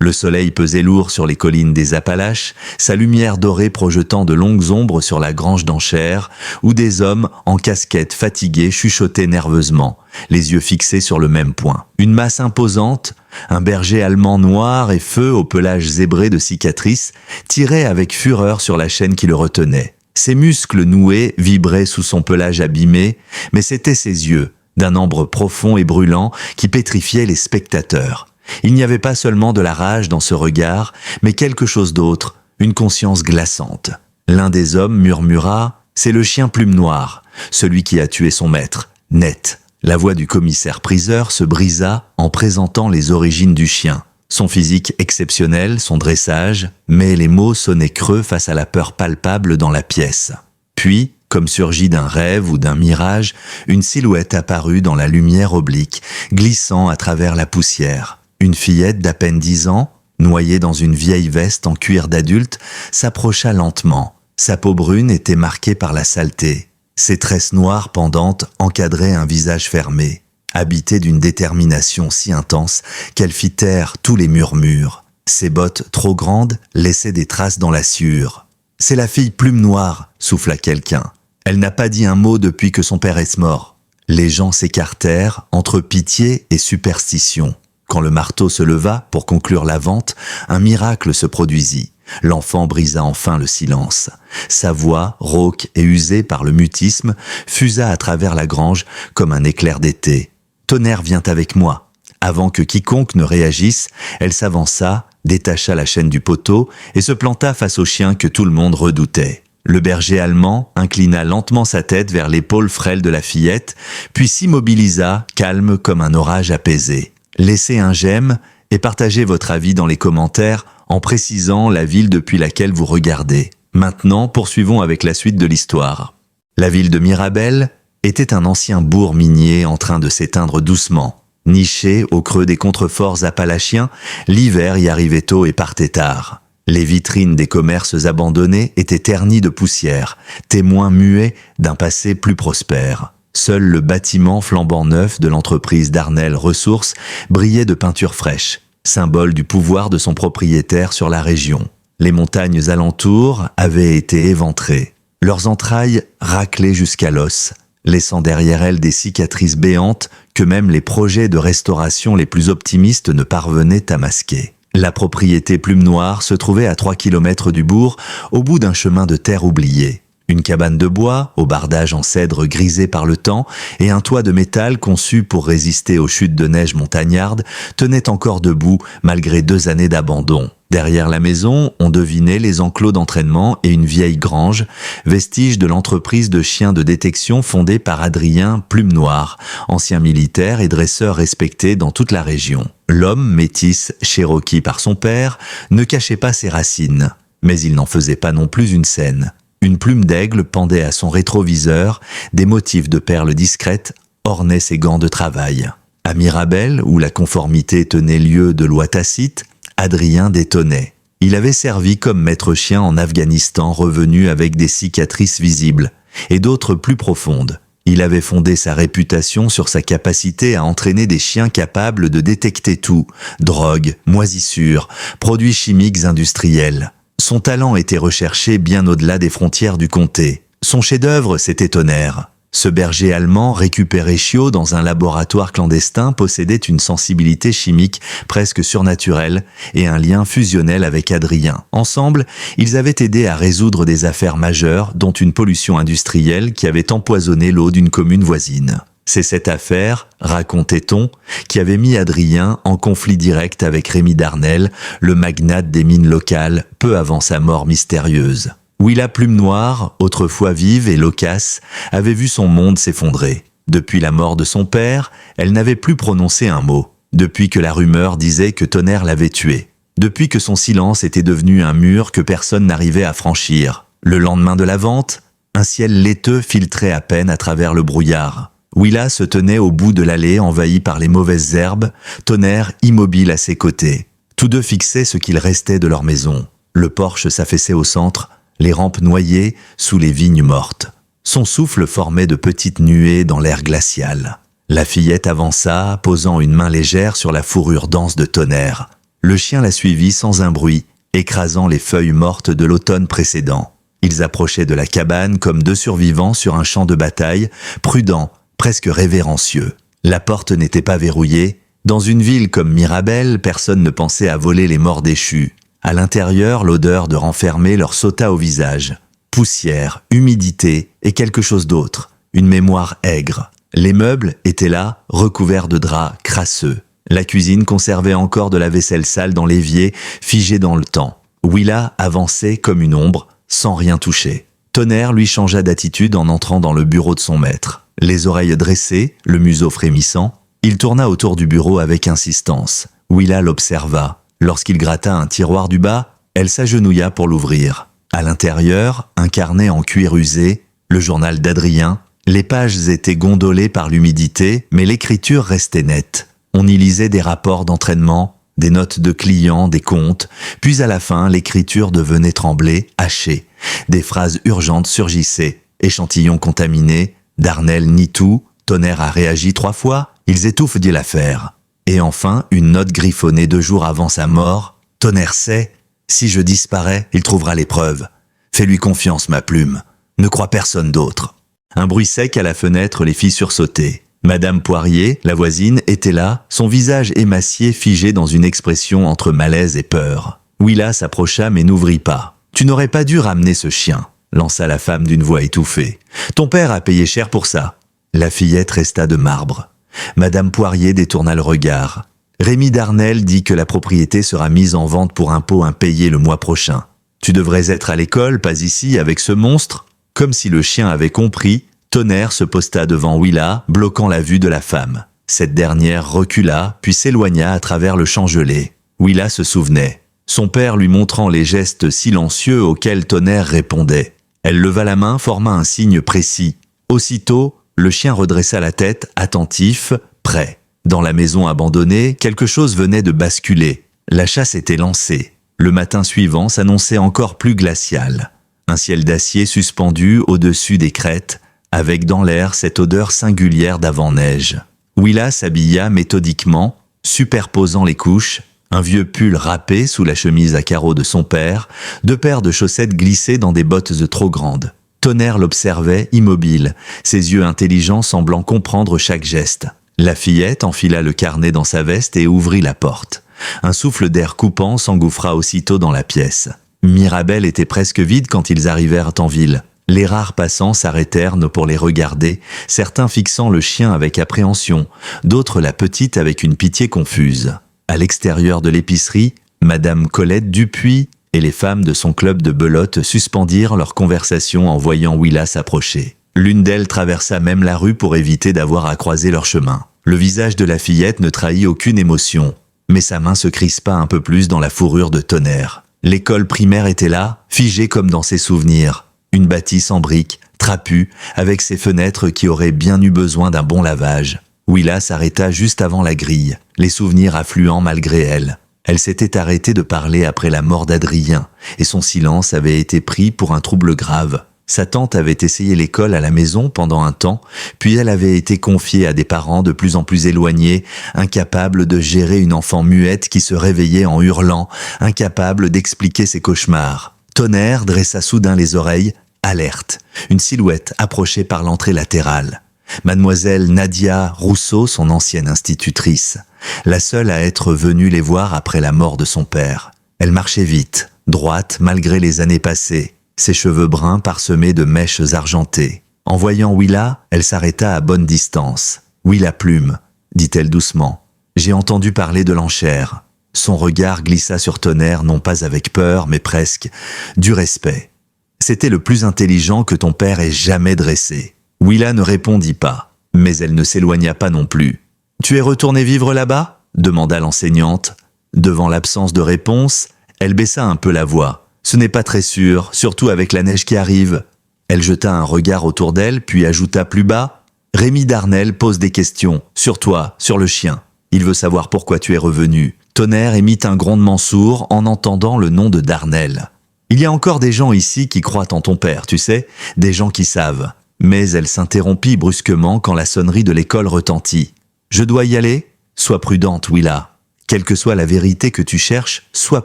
Le soleil pesait lourd sur les collines des Appalaches, sa lumière dorée projetant de longues ombres sur la grange d'Enchères, où des hommes, en casquette fatigués, chuchotaient nerveusement, les yeux fixés sur le même point. Une masse imposante, un berger allemand noir et feu au pelage zébré de cicatrices, tirait avec fureur sur la chaîne qui le retenait. Ses muscles noués vibraient sous son pelage abîmé, mais c'étaient ses yeux, d'un ambre profond et brûlant, qui pétrifiaient les spectateurs. Il n'y avait pas seulement de la rage dans ce regard, mais quelque chose d'autre, une conscience glaçante. L'un des hommes murmura « C'est le chien Plume Noire, celui qui a tué son maître. » Net. La voix du commissaire-priseur se brisa en présentant les origines du chien. Son physique exceptionnel, son dressage, mais les mots sonnaient creux face à la peur palpable dans la pièce. Puis, comme surgie d'un rêve ou d'un mirage, une silhouette apparut dans la lumière oblique, glissant à travers la poussière. Une fillette d'à peine 10 ans, noyée dans une vieille veste en cuir d'adulte, s'approcha lentement. Sa peau brune était marquée par la saleté. Ses tresses noires pendantes encadraient un visage fermé, habité d'une détermination si intense qu'elle fit taire tous les murmures. Ses bottes trop grandes laissaient des traces dans la sueur. « C'est la fille Plume Noire », souffla quelqu'un. « Elle n'a pas dit un mot depuis que son père est mort. » Les gens s'écartèrent entre pitié et superstition. Quand le marteau se leva pour conclure la vente, un miracle se produisit. L'enfant brisa enfin le silence. Sa voix, rauque et usée par le mutisme, fusa à travers la grange comme un éclair d'été. « Tonnerre vient avec moi !» Avant que quiconque ne réagisse, elle s'avança, détacha la chaîne du poteau et se planta face au chien que tout le monde redoutait. Le berger allemand inclina lentement sa tête vers l'épaule frêle de la fillette, puis s'immobilisa, calme comme un orage apaisé. Laissez un j'aime et partagez votre avis dans les commentaires en précisant la ville depuis laquelle vous regardez. Maintenant, poursuivons avec la suite de l'histoire. La ville de Mirabel était un ancien bourg minier en train de s'éteindre doucement. Niché au creux des contreforts appalachiens, l'hiver y arrivait tôt et partait tard. Les vitrines des commerces abandonnés étaient ternies de poussière, témoins muets d'un passé plus prospère. Seul le bâtiment flambant neuf de l'entreprise Darnel Ressources brillait de peinture fraîche, symbole du pouvoir de son propriétaire sur la région. Les montagnes alentours avaient été éventrées, leurs entrailles raclées jusqu'à l'os, laissant derrière elles des cicatrices béantes que même les projets de restauration les plus optimistes ne parvenaient à masquer. La propriété Plume Noire se trouvait à 3 kilomètres du bourg, au bout d'un chemin de terre oublié. Une cabane de bois, au bardage en cèdre grisé par le temps, et un toit de métal conçu pour résister aux chutes de neige montagnardes, tenaient encore debout malgré 2 années d'abandon. Derrière la maison, on devinait les enclos d'entraînement et une vieille grange, vestige de l'entreprise de chiens de détection fondée par Adrien Plume Noire, ancien militaire et dresseur respecté dans toute la région. L'homme, métis, cherokee par son père, ne cachait pas ses racines, mais il n'en faisait pas non plus une scène. Une plume d'aigle pendait à son rétroviseur, des motifs de perles discrètes ornaient ses gants de travail. À Mirabel, où la conformité tenait lieu de loi tacite, Adrien détonnait. Il avait servi comme maître chien en Afghanistan, revenu avec des cicatrices visibles, et d'autres plus profondes. Il avait fondé sa réputation sur sa capacité à entraîner des chiens capables de détecter tout, drogue, moisissures, produits chimiques industriels. Son talent était recherché bien au-delà des frontières du comté. Son chef-d'œuvre, c'était Tonnerre. Ce berger allemand, récupéré chiot dans un laboratoire clandestin, possédait une sensibilité chimique presque surnaturelle et un lien fusionnel avec Adrien. Ensemble, ils avaient aidé à résoudre des affaires majeures, dont une pollution industrielle qui avait empoisonné l'eau d'une commune voisine. C'est cette affaire, racontait-on, qui avait mis Adrien en conflit direct avec Rémi Darnel, le magnate des mines locales, peu avant sa mort mystérieuse. Willa Plume Noire, autrefois vive et loquace, avait vu son monde s'effondrer. Depuis la mort de son père, elle n'avait plus prononcé un mot. Depuis que la rumeur disait que Tonnerre l'avait tué. Depuis que son silence était devenu un mur que personne n'arrivait à franchir. Le lendemain de la vente, un ciel laiteux filtrait à peine à travers le brouillard. Willa se tenait au bout de l'allée envahie par les mauvaises herbes, Tonnerre immobile à ses côtés. Tous deux fixaient ce qu'il restait de leur maison. Le porche s'affaissait au centre, les rampes noyées sous les vignes mortes. Son souffle formait de petites nuées dans l'air glacial. La fillette avança, posant une main légère sur la fourrure dense de Tonnerre. Le chien la suivit sans un bruit, écrasant les feuilles mortes de l'automne précédent. Ils approchaient de la cabane comme deux survivants sur un champ de bataille, prudents, presque révérencieux. La porte n'était pas verrouillée. Dans une ville comme Mirabel, personne ne pensait à voler les morts déchus. À l'intérieur, l'odeur de renfermé leur sauta au visage. Poussière, humidité et quelque chose d'autre. Une mémoire aigre. Les meubles étaient là, recouverts de draps crasseux. La cuisine conservait encore de la vaisselle sale dans l'évier, figée dans le temps. Willa avançait comme une ombre, sans rien toucher. Tonnerre lui changea d'attitude en entrant dans le bureau de son maître. Les oreilles dressées, le museau frémissant, il tourna autour du bureau avec insistance. Willa l'observa. Lorsqu'il gratta un tiroir du bas, elle s'agenouilla pour l'ouvrir. À l'intérieur, un carnet en cuir usé, le journal d'Adrien. Les pages étaient gondolées par l'humidité, mais l'écriture restait nette. On y lisait des rapports d'entraînement, des notes de clients, des comptes, puis à la fin, l'écriture devenait tremblée, hachée. Des phrases urgentes surgissaient. Échantillon contaminé, Darnell nie tout, Tonnerre a réagi 3 fois, ils étouffent dit l'affaire. Et enfin, une note griffonnée 2 jours avant sa mort. Tonnerre sait, si je disparais, il trouvera les preuves. Fais-lui confiance, ma plume. Ne crois personne d'autre. Un bruit sec à la fenêtre les fit sursauter. Madame Poirier, la voisine, était là, son visage émacié figé dans une expression entre malaise et peur. Willa s'approcha mais n'ouvrit pas. « Tu n'aurais pas dû ramener ce chien », lança la femme d'une voix étouffée. « Ton père a payé cher pour ça. » La fillette resta de marbre. Madame Poirier détourna le regard. Rémi Darnell dit que la propriété sera mise en vente pour impôt impayé le mois prochain. « Tu devrais être à l'école, pas ici, avec ce monstre ?» Comme si le chien avait compris, Tonnerre se posta devant Willa, bloquant la vue de la femme. Cette dernière recula, puis s'éloigna à travers le champ gelé. Willa se souvenait, son père lui montrant les gestes silencieux auxquels Tonnerre répondait. Elle leva la main, forma un signe précis. Aussitôt, le chien redressa la tête, attentif, prêt. Dans la maison abandonnée, quelque chose venait de basculer. La chasse était lancée. Le matin suivant s'annonçait encore plus glacial. Un ciel d'acier suspendu au-dessus des crêtes, avec dans l'air cette odeur singulière d'avant-neige. Willa s'habilla méthodiquement, superposant les couches, un vieux pull râpé sous la chemise à carreaux de son père, 2 paires de chaussettes glissées dans des bottes trop grandes. Tonnerre l'observait, immobile, ses yeux intelligents semblant comprendre chaque geste. La fillette enfila le carnet dans sa veste et ouvrit la porte. Un souffle d'air coupant s'engouffra aussitôt dans la pièce. Mirabel était presque vide quand ils arrivèrent en ville. Les rares passants s'arrêtèrent pour les regarder, certains fixant le chien avec appréhension, d'autres la petite avec une pitié confuse. À l'extérieur de l'épicerie, Madame Colette Dupuis et les femmes de son club de belote suspendirent leur conversation en voyant Willa s'approcher. L'une d'elles traversa même la rue pour éviter d'avoir à croiser leur chemin. Le visage de la fillette ne trahit aucune émotion, mais sa main se crispa un peu plus dans la fourrure de Tonnerre. L'école primaire était là, figée comme dans ses souvenirs. Une bâtisse en briques, trapue, avec ses fenêtres qui auraient bien eu besoin d'un bon lavage. Willa s'arrêta juste avant la grille, les souvenirs affluant malgré elle. Elle s'était arrêtée de parler après la mort d'Adrien, et son silence avait été pris pour un trouble grave. Sa tante avait essayé l'école à la maison pendant un temps, puis elle avait été confiée à des parents de plus en plus éloignés, incapables de gérer une enfant muette qui se réveillait en hurlant, incapables d'expliquer ses cauchemars. Tonnerre dressa soudain les oreilles, alerte. Une silhouette approchait par l'entrée latérale. Mademoiselle Nadia Rousseau, son ancienne institutrice, la seule à être venue les voir après la mort de son père. Elle marchait vite, droite malgré les années passées, ses cheveux bruns parsemés de mèches argentées. En voyant Willa, elle s'arrêta à bonne distance. « Willa Plume », dit-elle doucement. « J'ai entendu parler de l'enchère. » Son regard glissa sur Tonnerre, non pas avec peur, mais presque du respect. « C'était le plus intelligent que ton père ait jamais dressé. » Willa ne répondit pas, mais elle ne s'éloigna pas non plus. « Tu es retourné vivre là-bas » demanda l'enseignante. Devant l'absence de réponse, elle baissa un peu la voix. « Ce n'est pas très sûr, surtout avec la neige qui arrive. » Elle jeta un regard autour d'elle, puis ajouta plus bas. « Rémi Darnell pose des questions, sur toi, sur le chien. Il veut savoir pourquoi tu es revenu. » Tonnerre émit un grondement sourd en entendant le nom de Darnell. « Il y a encore des gens ici qui croient en ton père, tu sais, des gens qui savent. » Mais elle s'interrompit brusquement quand la sonnerie de l'école retentit. « Je dois y aller ? Sois prudente, Willa. » Quelle que soit la vérité que tu cherches, sois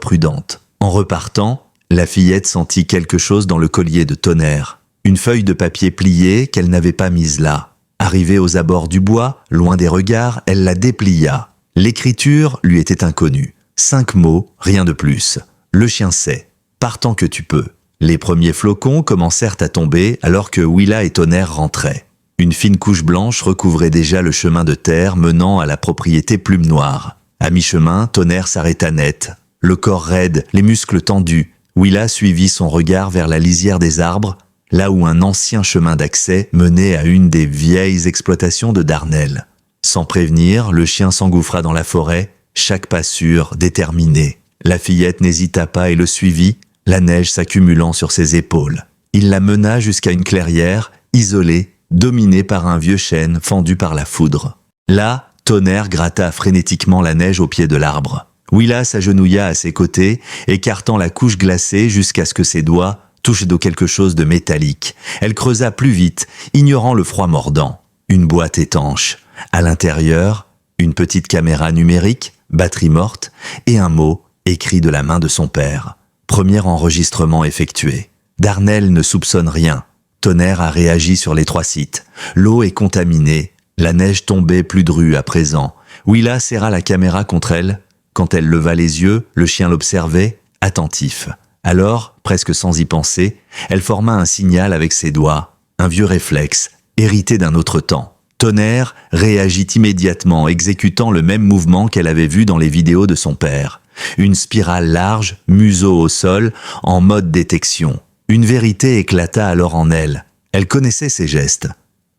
prudente. En repartant, la fillette sentit quelque chose dans le collier de Tonnerre. Une feuille de papier pliée qu'elle n'avait pas mise là. Arrivée aux abords du bois, loin des regards, elle la déplia. L'écriture lui était inconnue. 5 mots, rien de plus. Le chien sait. Partant que tu peux. Les premiers flocons commencèrent à tomber alors que Willa et Tonnerre rentraient. Une fine couche blanche recouvrait déjà le chemin de terre menant à la propriété Plume Noire. À mi-chemin, Tonnerre s'arrêta net. Le corps raide, les muscles tendus. Willa suivit son regard vers la lisière des arbres, là où un ancien chemin d'accès menait à une des vieilles exploitations de Darnel. Sans prévenir, le chien s'engouffra dans la forêt, chaque pas sûr, déterminé. La fillette n'hésita pas et le suivit, la neige s'accumulant sur ses épaules. Il la mena jusqu'à une clairière, isolée, dominée par un vieux chêne fendu par la foudre. Là, Tonnerre gratta frénétiquement la neige au pied de l'arbre. Willa s'agenouilla à ses côtés, écartant la couche glacée jusqu'à ce que ses doigts touchent de quelque chose de métallique. Elle creusa plus vite, ignorant le froid mordant. Une boîte étanche. À l'intérieur, une petite caméra numérique, batterie morte, et un mot écrit de la main de son père. Premier enregistrement effectué. Darnel ne soupçonne rien. Tonnerre a réagi sur les 3 sites. L'eau est contaminée. La neige tombait plus drue à présent. Willa serra la caméra contre elle. Quand elle leva les yeux, le chien l'observait, attentif. Alors, presque sans y penser, elle forma un signal avec ses doigts. Un vieux réflexe, hérité d'un autre temps. Tonnerre réagit immédiatement, exécutant le même mouvement qu'elle avait vu dans les vidéos de son père. Une spirale large, museau au sol, en mode détection. Une vérité éclata alors en elle. Elle connaissait ses gestes.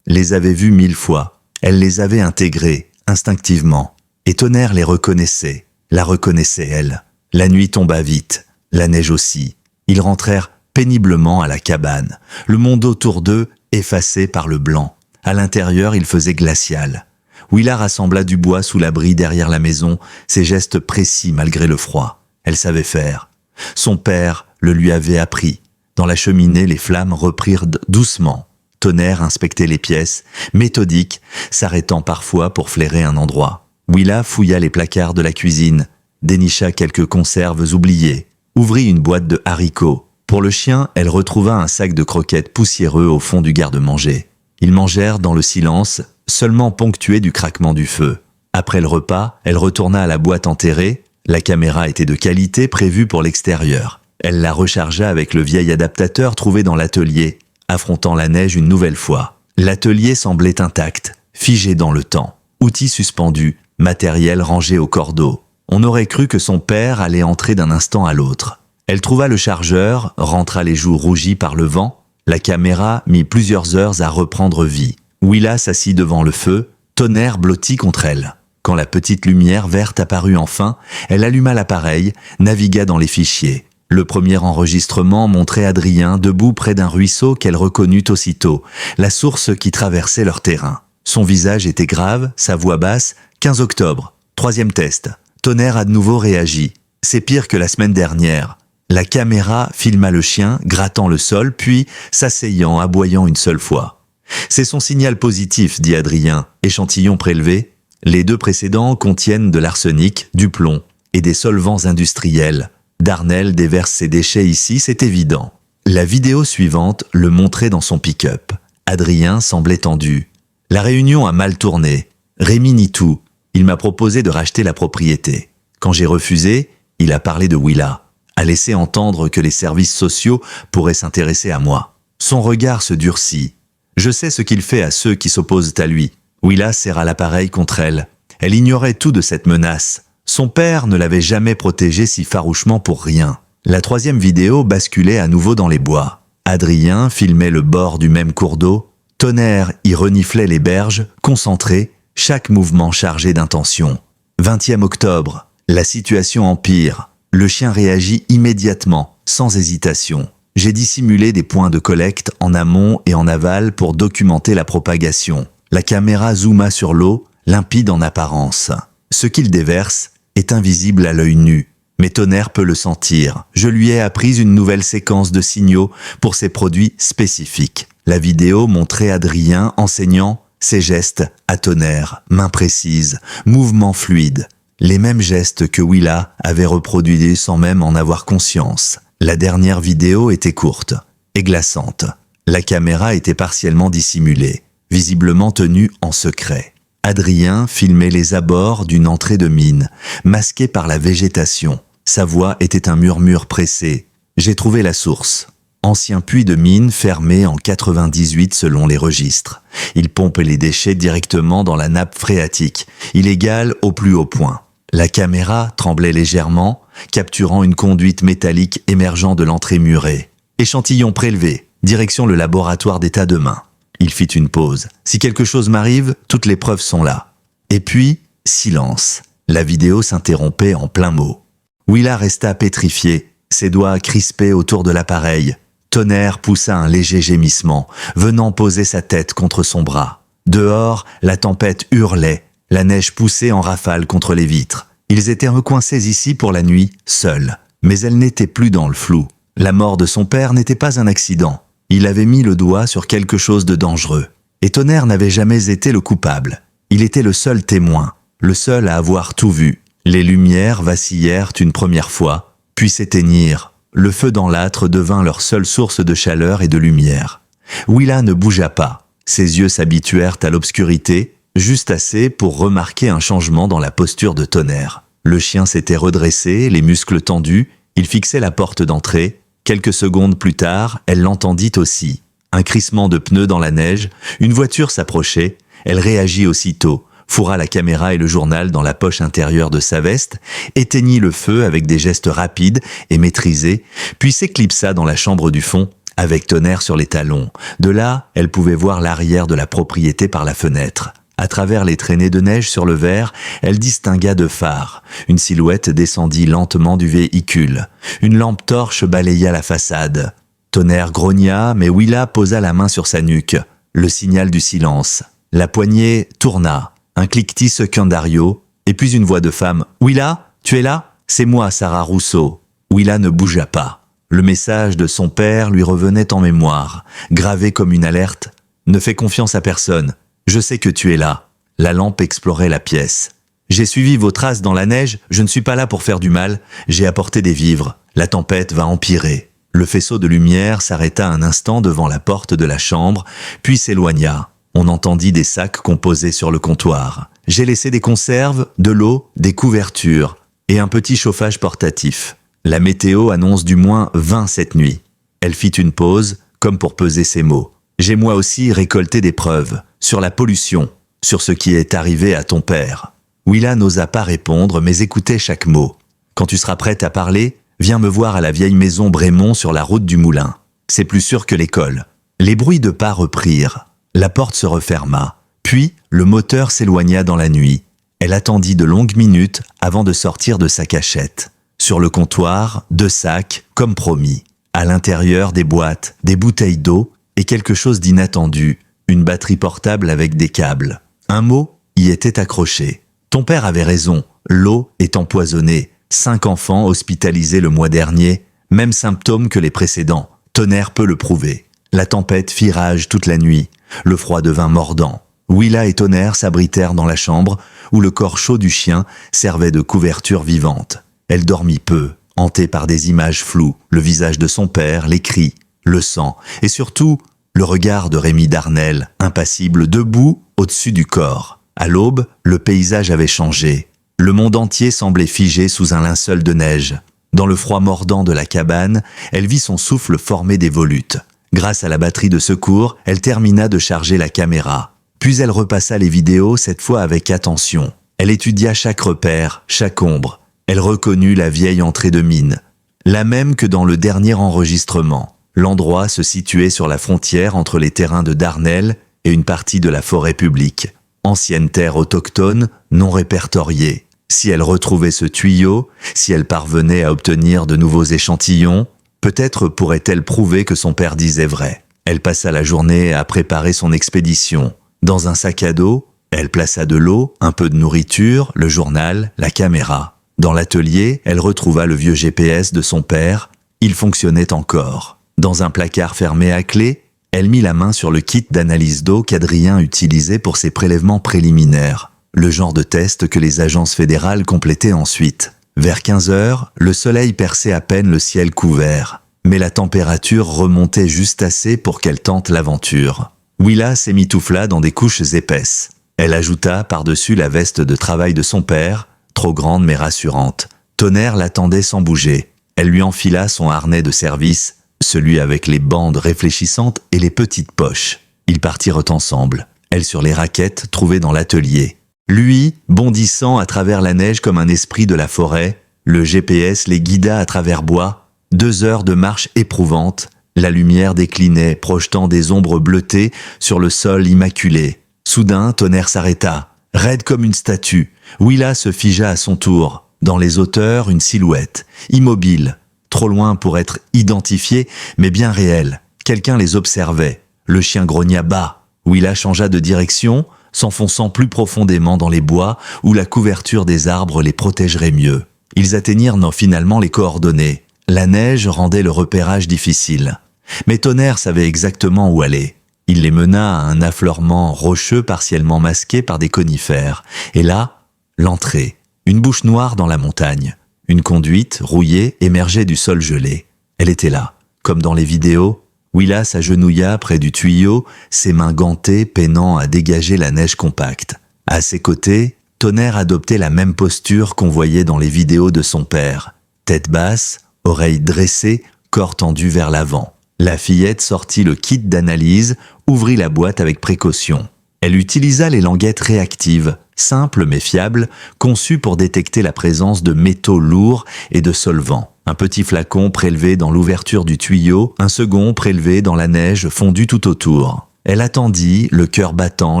Les avait vus 1000 fois. Elle les avait intégrés, instinctivement. Et Tonnerre les reconnaissait. La reconnaissait, elle. La nuit tomba vite. La neige aussi. Ils rentrèrent péniblement à la cabane. Le monde autour d'eux effacé par le blanc. À l'intérieur, il faisait glacial. Willa rassembla du bois sous l'abri derrière la maison, ses gestes précis malgré le froid. Elle savait faire. Son père le lui avait appris. Dans la cheminée, les flammes reprirent doucement. Tonnerre inspectait les pièces, méthodique, s'arrêtant parfois pour flairer un endroit. Willa fouilla les placards de la cuisine, dénicha quelques conserves oubliées, ouvrit une boîte de haricots. Pour le chien, elle retrouva un sac de croquettes poussiéreux au fond du garde-manger. Ils mangèrent dans le silence, seulement ponctué du craquement du feu. Après le repas, elle retourna à la boîte enterrée. La caméra était de qualité prévue pour l'extérieur. Elle la rechargea avec le vieil adaptateur trouvé dans l'atelier, affrontant la neige une nouvelle fois. L'atelier semblait intact, figé dans le temps. Outils suspendus, matériel rangé au cordeau. On aurait cru que son père allait entrer d'un instant à l'autre. Elle trouva le chargeur, rentra les joues rougies par le vent. La caméra mit plusieurs heures à reprendre vie. Willa s'assit devant le feu, Tonnerre blotti contre elle. Quand la petite lumière verte apparut enfin, elle alluma l'appareil, navigua dans les fichiers. Le premier enregistrement montrait Adrien debout près d'un ruisseau qu'elle reconnut aussitôt, la source qui traversait leur terrain. Son visage était grave, sa voix basse. 15 octobre, 3e test. Tonnerre a de nouveau réagi. C'est pire que la semaine dernière. La caméra filma le chien, grattant le sol, puis s'asseyant, aboyant une seule fois. C'est son signal positif, dit Adrien, échantillon prélevé. Les 2 précédents contiennent de l'arsenic, du plomb et des solvants industriels. Darnel déverse ses déchets ici, c'est évident. La vidéo suivante le montrait dans son pick-up. Adrien semblait tendu. La réunion a mal tourné. Rémi nie tout. Il m'a proposé de racheter la propriété. Quand j'ai refusé, il a parlé de Willa, a laissé entendre que les services sociaux pourraient s'intéresser à moi. Son regard se durcit. Je sais ce qu'il fait à ceux qui s'opposent à lui. Willa serra l'appareil contre elle. Elle ignorait tout de cette menace. Son père ne l'avait jamais protégée si farouchement pour rien. La 3e vidéo basculait à nouveau dans les bois. Adrien filmait le bord du même cours d'eau. Tonnerre y reniflait les berges, concentré, chaque mouvement chargé d'intention. 20e octobre, la situation empire. Le chien réagit immédiatement, sans hésitation. J'ai dissimulé des points de collecte en amont et en aval pour documenter la propagation. La caméra zooma sur l'eau, limpide en apparence. Ce qu'il déverse est invisible à l'œil nu, mais Tonnerre peut le sentir. Je lui ai appris une nouvelle séquence de signaux pour ces produits spécifiques. La vidéo montrait Adrien enseignant ses gestes à Tonnerre, mains précises, mouvements fluides. Les mêmes gestes que Willa avait reproduits sans même en avoir conscience. La dernière vidéo était courte et glaçante. La caméra était partiellement dissimulée, visiblement tenue en secret. Adrien filmait les abords d'une entrée de mine, masquée par la végétation. Sa voix était un murmure pressé. « J'ai trouvé la source. » Ancien puits de mine fermé en 98 selon les registres. Il pompe les déchets directement dans la nappe phréatique, illégale au plus haut point. La caméra tremblait légèrement, capturant une conduite métallique émergeant de l'entrée murée. Échantillon prélevé, direction le laboratoire d'état de main. Il fit une pause. Si quelque chose m'arrive, toutes les preuves sont là. Et puis, silence. La vidéo s'interrompait en plein mot. Willa resta pétrifié, ses doigts crispés autour de l'appareil. Tonnerre poussa un léger gémissement, venant poser sa tête contre son bras. Dehors, la tempête hurlait, la neige poussait en rafales contre les vitres. Ils étaient recoincés ici pour la nuit, seuls. Mais elle n'était plus dans le flou. La mort de son père n'était pas un accident. Il avait mis le doigt sur quelque chose de dangereux. Et Tonnerre n'avait jamais été le coupable. Il était le seul témoin, le seul à avoir tout vu. Les lumières vacillèrent une première fois, puis s'éteignirent. Le feu dans l'âtre devint leur seule source de chaleur et de lumière. Willa ne bougea pas. Ses yeux s'habituèrent à l'obscurité, juste assez pour remarquer un changement dans la posture de Tonnerre. Le chien s'était redressé, les muscles tendus, il fixait la porte d'entrée. Quelques secondes plus tard, elle l'entendit aussi. Un crissement de pneus dans la neige, une voiture s'approchait, elle réagit aussitôt, fourra la caméra et le journal dans la poche intérieure de sa veste, éteignit le feu avec des gestes rapides et maîtrisés, puis s'éclipsa dans la chambre du fond, avec Tonnerre sur les talons. De là, elle pouvait voir l'arrière de la propriété par la fenêtre. À travers les traînées de neige sur le verre, elle distingua deux phares. Une silhouette descendit lentement du véhicule. Une lampe torche balaya la façade. Tonnerre grogna, mais Willa posa la main sur sa nuque. Le signal du silence. La poignée tourna. Un cliquetis secondario, et puis une voix de femme. « Willa, tu es là ? C'est moi, Sarah Rousseau. » Willa ne bougea pas. Le message de son père lui revenait en mémoire, gravé comme une alerte. « Ne fais confiance à personne. Je sais que tu es là. » La lampe explorait la pièce. « J'ai suivi vos traces dans la neige, je ne suis pas là pour faire du mal, j'ai apporté des vivres. La tempête va empirer. » Le faisceau de lumière s'arrêta un instant devant la porte de la chambre, puis s'éloigna. On entendit des sacs qu'on posait sur le comptoir. J'ai laissé des conserves, de l'eau, des couvertures et un petit chauffage portatif. La météo annonce du moins 20 cette nuit. Elle fit une pause, comme pour peser ses mots. J'ai moi aussi récolté des preuves sur la pollution, sur ce qui est arrivé à ton père. Willa n'osa pas répondre, mais écoutait chaque mot. Quand tu seras prête à parler, viens me voir à la vieille maison Brémond sur la route du Moulin. C'est plus sûr que l'école. Les bruits de pas reprirent. La porte se referma, puis le moteur s'éloigna dans la nuit. Elle attendit de longues minutes avant de sortir de sa cachette. Sur le comptoir, 2 sacs, comme promis. À l'intérieur, des boîtes, des bouteilles d'eau et quelque chose d'inattendu, une batterie portable avec des câbles. Un mot y était accroché. Ton père avait raison, l'eau est empoisonnée. 5 enfants hospitalisés le mois dernier, même symptômes que les précédents. Tonnerre peut le prouver. La tempête fit rage toute la nuit. Le froid devint mordant. Willa et Tonnerre s'abritèrent dans la chambre où le corps chaud du chien servait de couverture vivante. Elle dormit peu, hantée par des images floues, le visage de son père, les cris, le sang, et surtout le regard de Rémi Darnel, impassible debout au-dessus du corps. À l'aube, le paysage avait changé. Le monde entier semblait figé sous un linceul de neige. Dans le froid mordant de la cabane, elle vit son souffle former des volutes. Grâce à la batterie de secours, elle termina de charger la caméra. Puis elle repassa les vidéos, cette fois avec attention. Elle étudia chaque repère, chaque ombre. Elle reconnut la vieille entrée de mine, la même que dans le dernier enregistrement. L'endroit se situait sur la frontière entre les terrains de Darnel et une partie de la forêt publique. Ancienne terre autochtone, non répertoriée. Si elle retrouvait ce tuyau, si elle parvenait à obtenir de nouveaux échantillons, peut-être pourrait-elle prouver que son père disait vrai. Elle passa la journée à préparer son expédition. Dans un sac à dos, elle plaça de l'eau, un peu de nourriture, le journal, la caméra. Dans l'atelier, elle retrouva le vieux GPS de son père. Il fonctionnait encore. Dans un placard fermé à clé, elle mit la main sur le kit d'analyse d'eau qu'Adrien utilisait pour ses prélèvements préliminaires. le genre de test que les agences fédérales complétaient ensuite. Vers 15 heures, le soleil perçait à peine le ciel couvert, mais la température remontait juste assez pour qu'elle tente l'aventure. Willa s'émitoufla dans des couches épaisses. Elle ajouta par-dessus la veste de travail de son père, trop grande mais rassurante. Tonnerre l'attendait sans bouger. Elle lui enfila son harnais de service, celui avec les bandes réfléchissantes et les petites poches. Ils partirent ensemble, elle sur les raquettes trouvées dans l'atelier. Lui, bondissant à travers la neige comme un esprit de la forêt, le GPS les guida à travers bois. 2 heures de marche éprouvante, la lumière déclinait, projetant des ombres bleutées sur le sol immaculé. Soudain, Tonnerre s'arrêta, raide comme une statue. Willa se figea à son tour. Dans les hauteurs, une silhouette, immobile, trop loin pour être identifiée, mais bien réelle. Quelqu'un les observait. Le chien grogna bas. Willa changea de direction, s'enfonçant plus profondément dans les bois où la couverture des arbres les protégerait mieux. Ils atteignirent finalement les coordonnées. La neige rendait le repérage difficile. Mais Tonnerre savait exactement où aller. Il les mena à un affleurement rocheux partiellement masqué par des conifères. Et là, l'entrée. Une bouche noire dans la montagne. Une conduite, rouillée, émergeait du sol gelé. Elle était là, comme dans les vidéos. Willa s'agenouilla près du tuyau, ses mains gantées peinant à dégager la neige compacte. À ses côtés, Tonnerre adoptait la même posture qu'on voyait dans les vidéos de son père. Tête basse, oreilles dressées, corps tendu vers l'avant. La fillette sortit le kit d'analyse, ouvrit la boîte avec précaution. Elle utilisa les languettes réactives, simples mais fiables, conçues pour détecter la présence de métaux lourds et de solvants. Un petit flacon prélevé dans l'ouverture du tuyau, un second prélevé dans la neige fondue tout autour. Elle attendit, le cœur battant,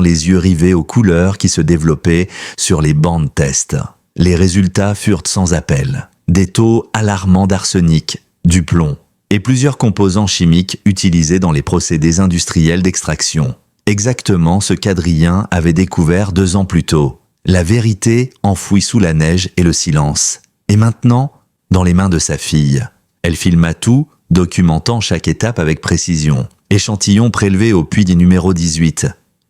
les yeux rivés aux couleurs qui se développaient sur les bandes test. Les résultats furent sans appel. Des taux alarmants d'arsenic, du plomb et plusieurs composants chimiques utilisés dans les procédés industriels d'extraction. Exactement ce qu'Adrien avait découvert 2 ans plus tôt. La vérité enfouie sous la neige et le silence. Et maintenant, dans les mains de sa fille. Elle filma tout, documentant chaque étape avec précision. Échantillon prélevé au puits du numéro 18.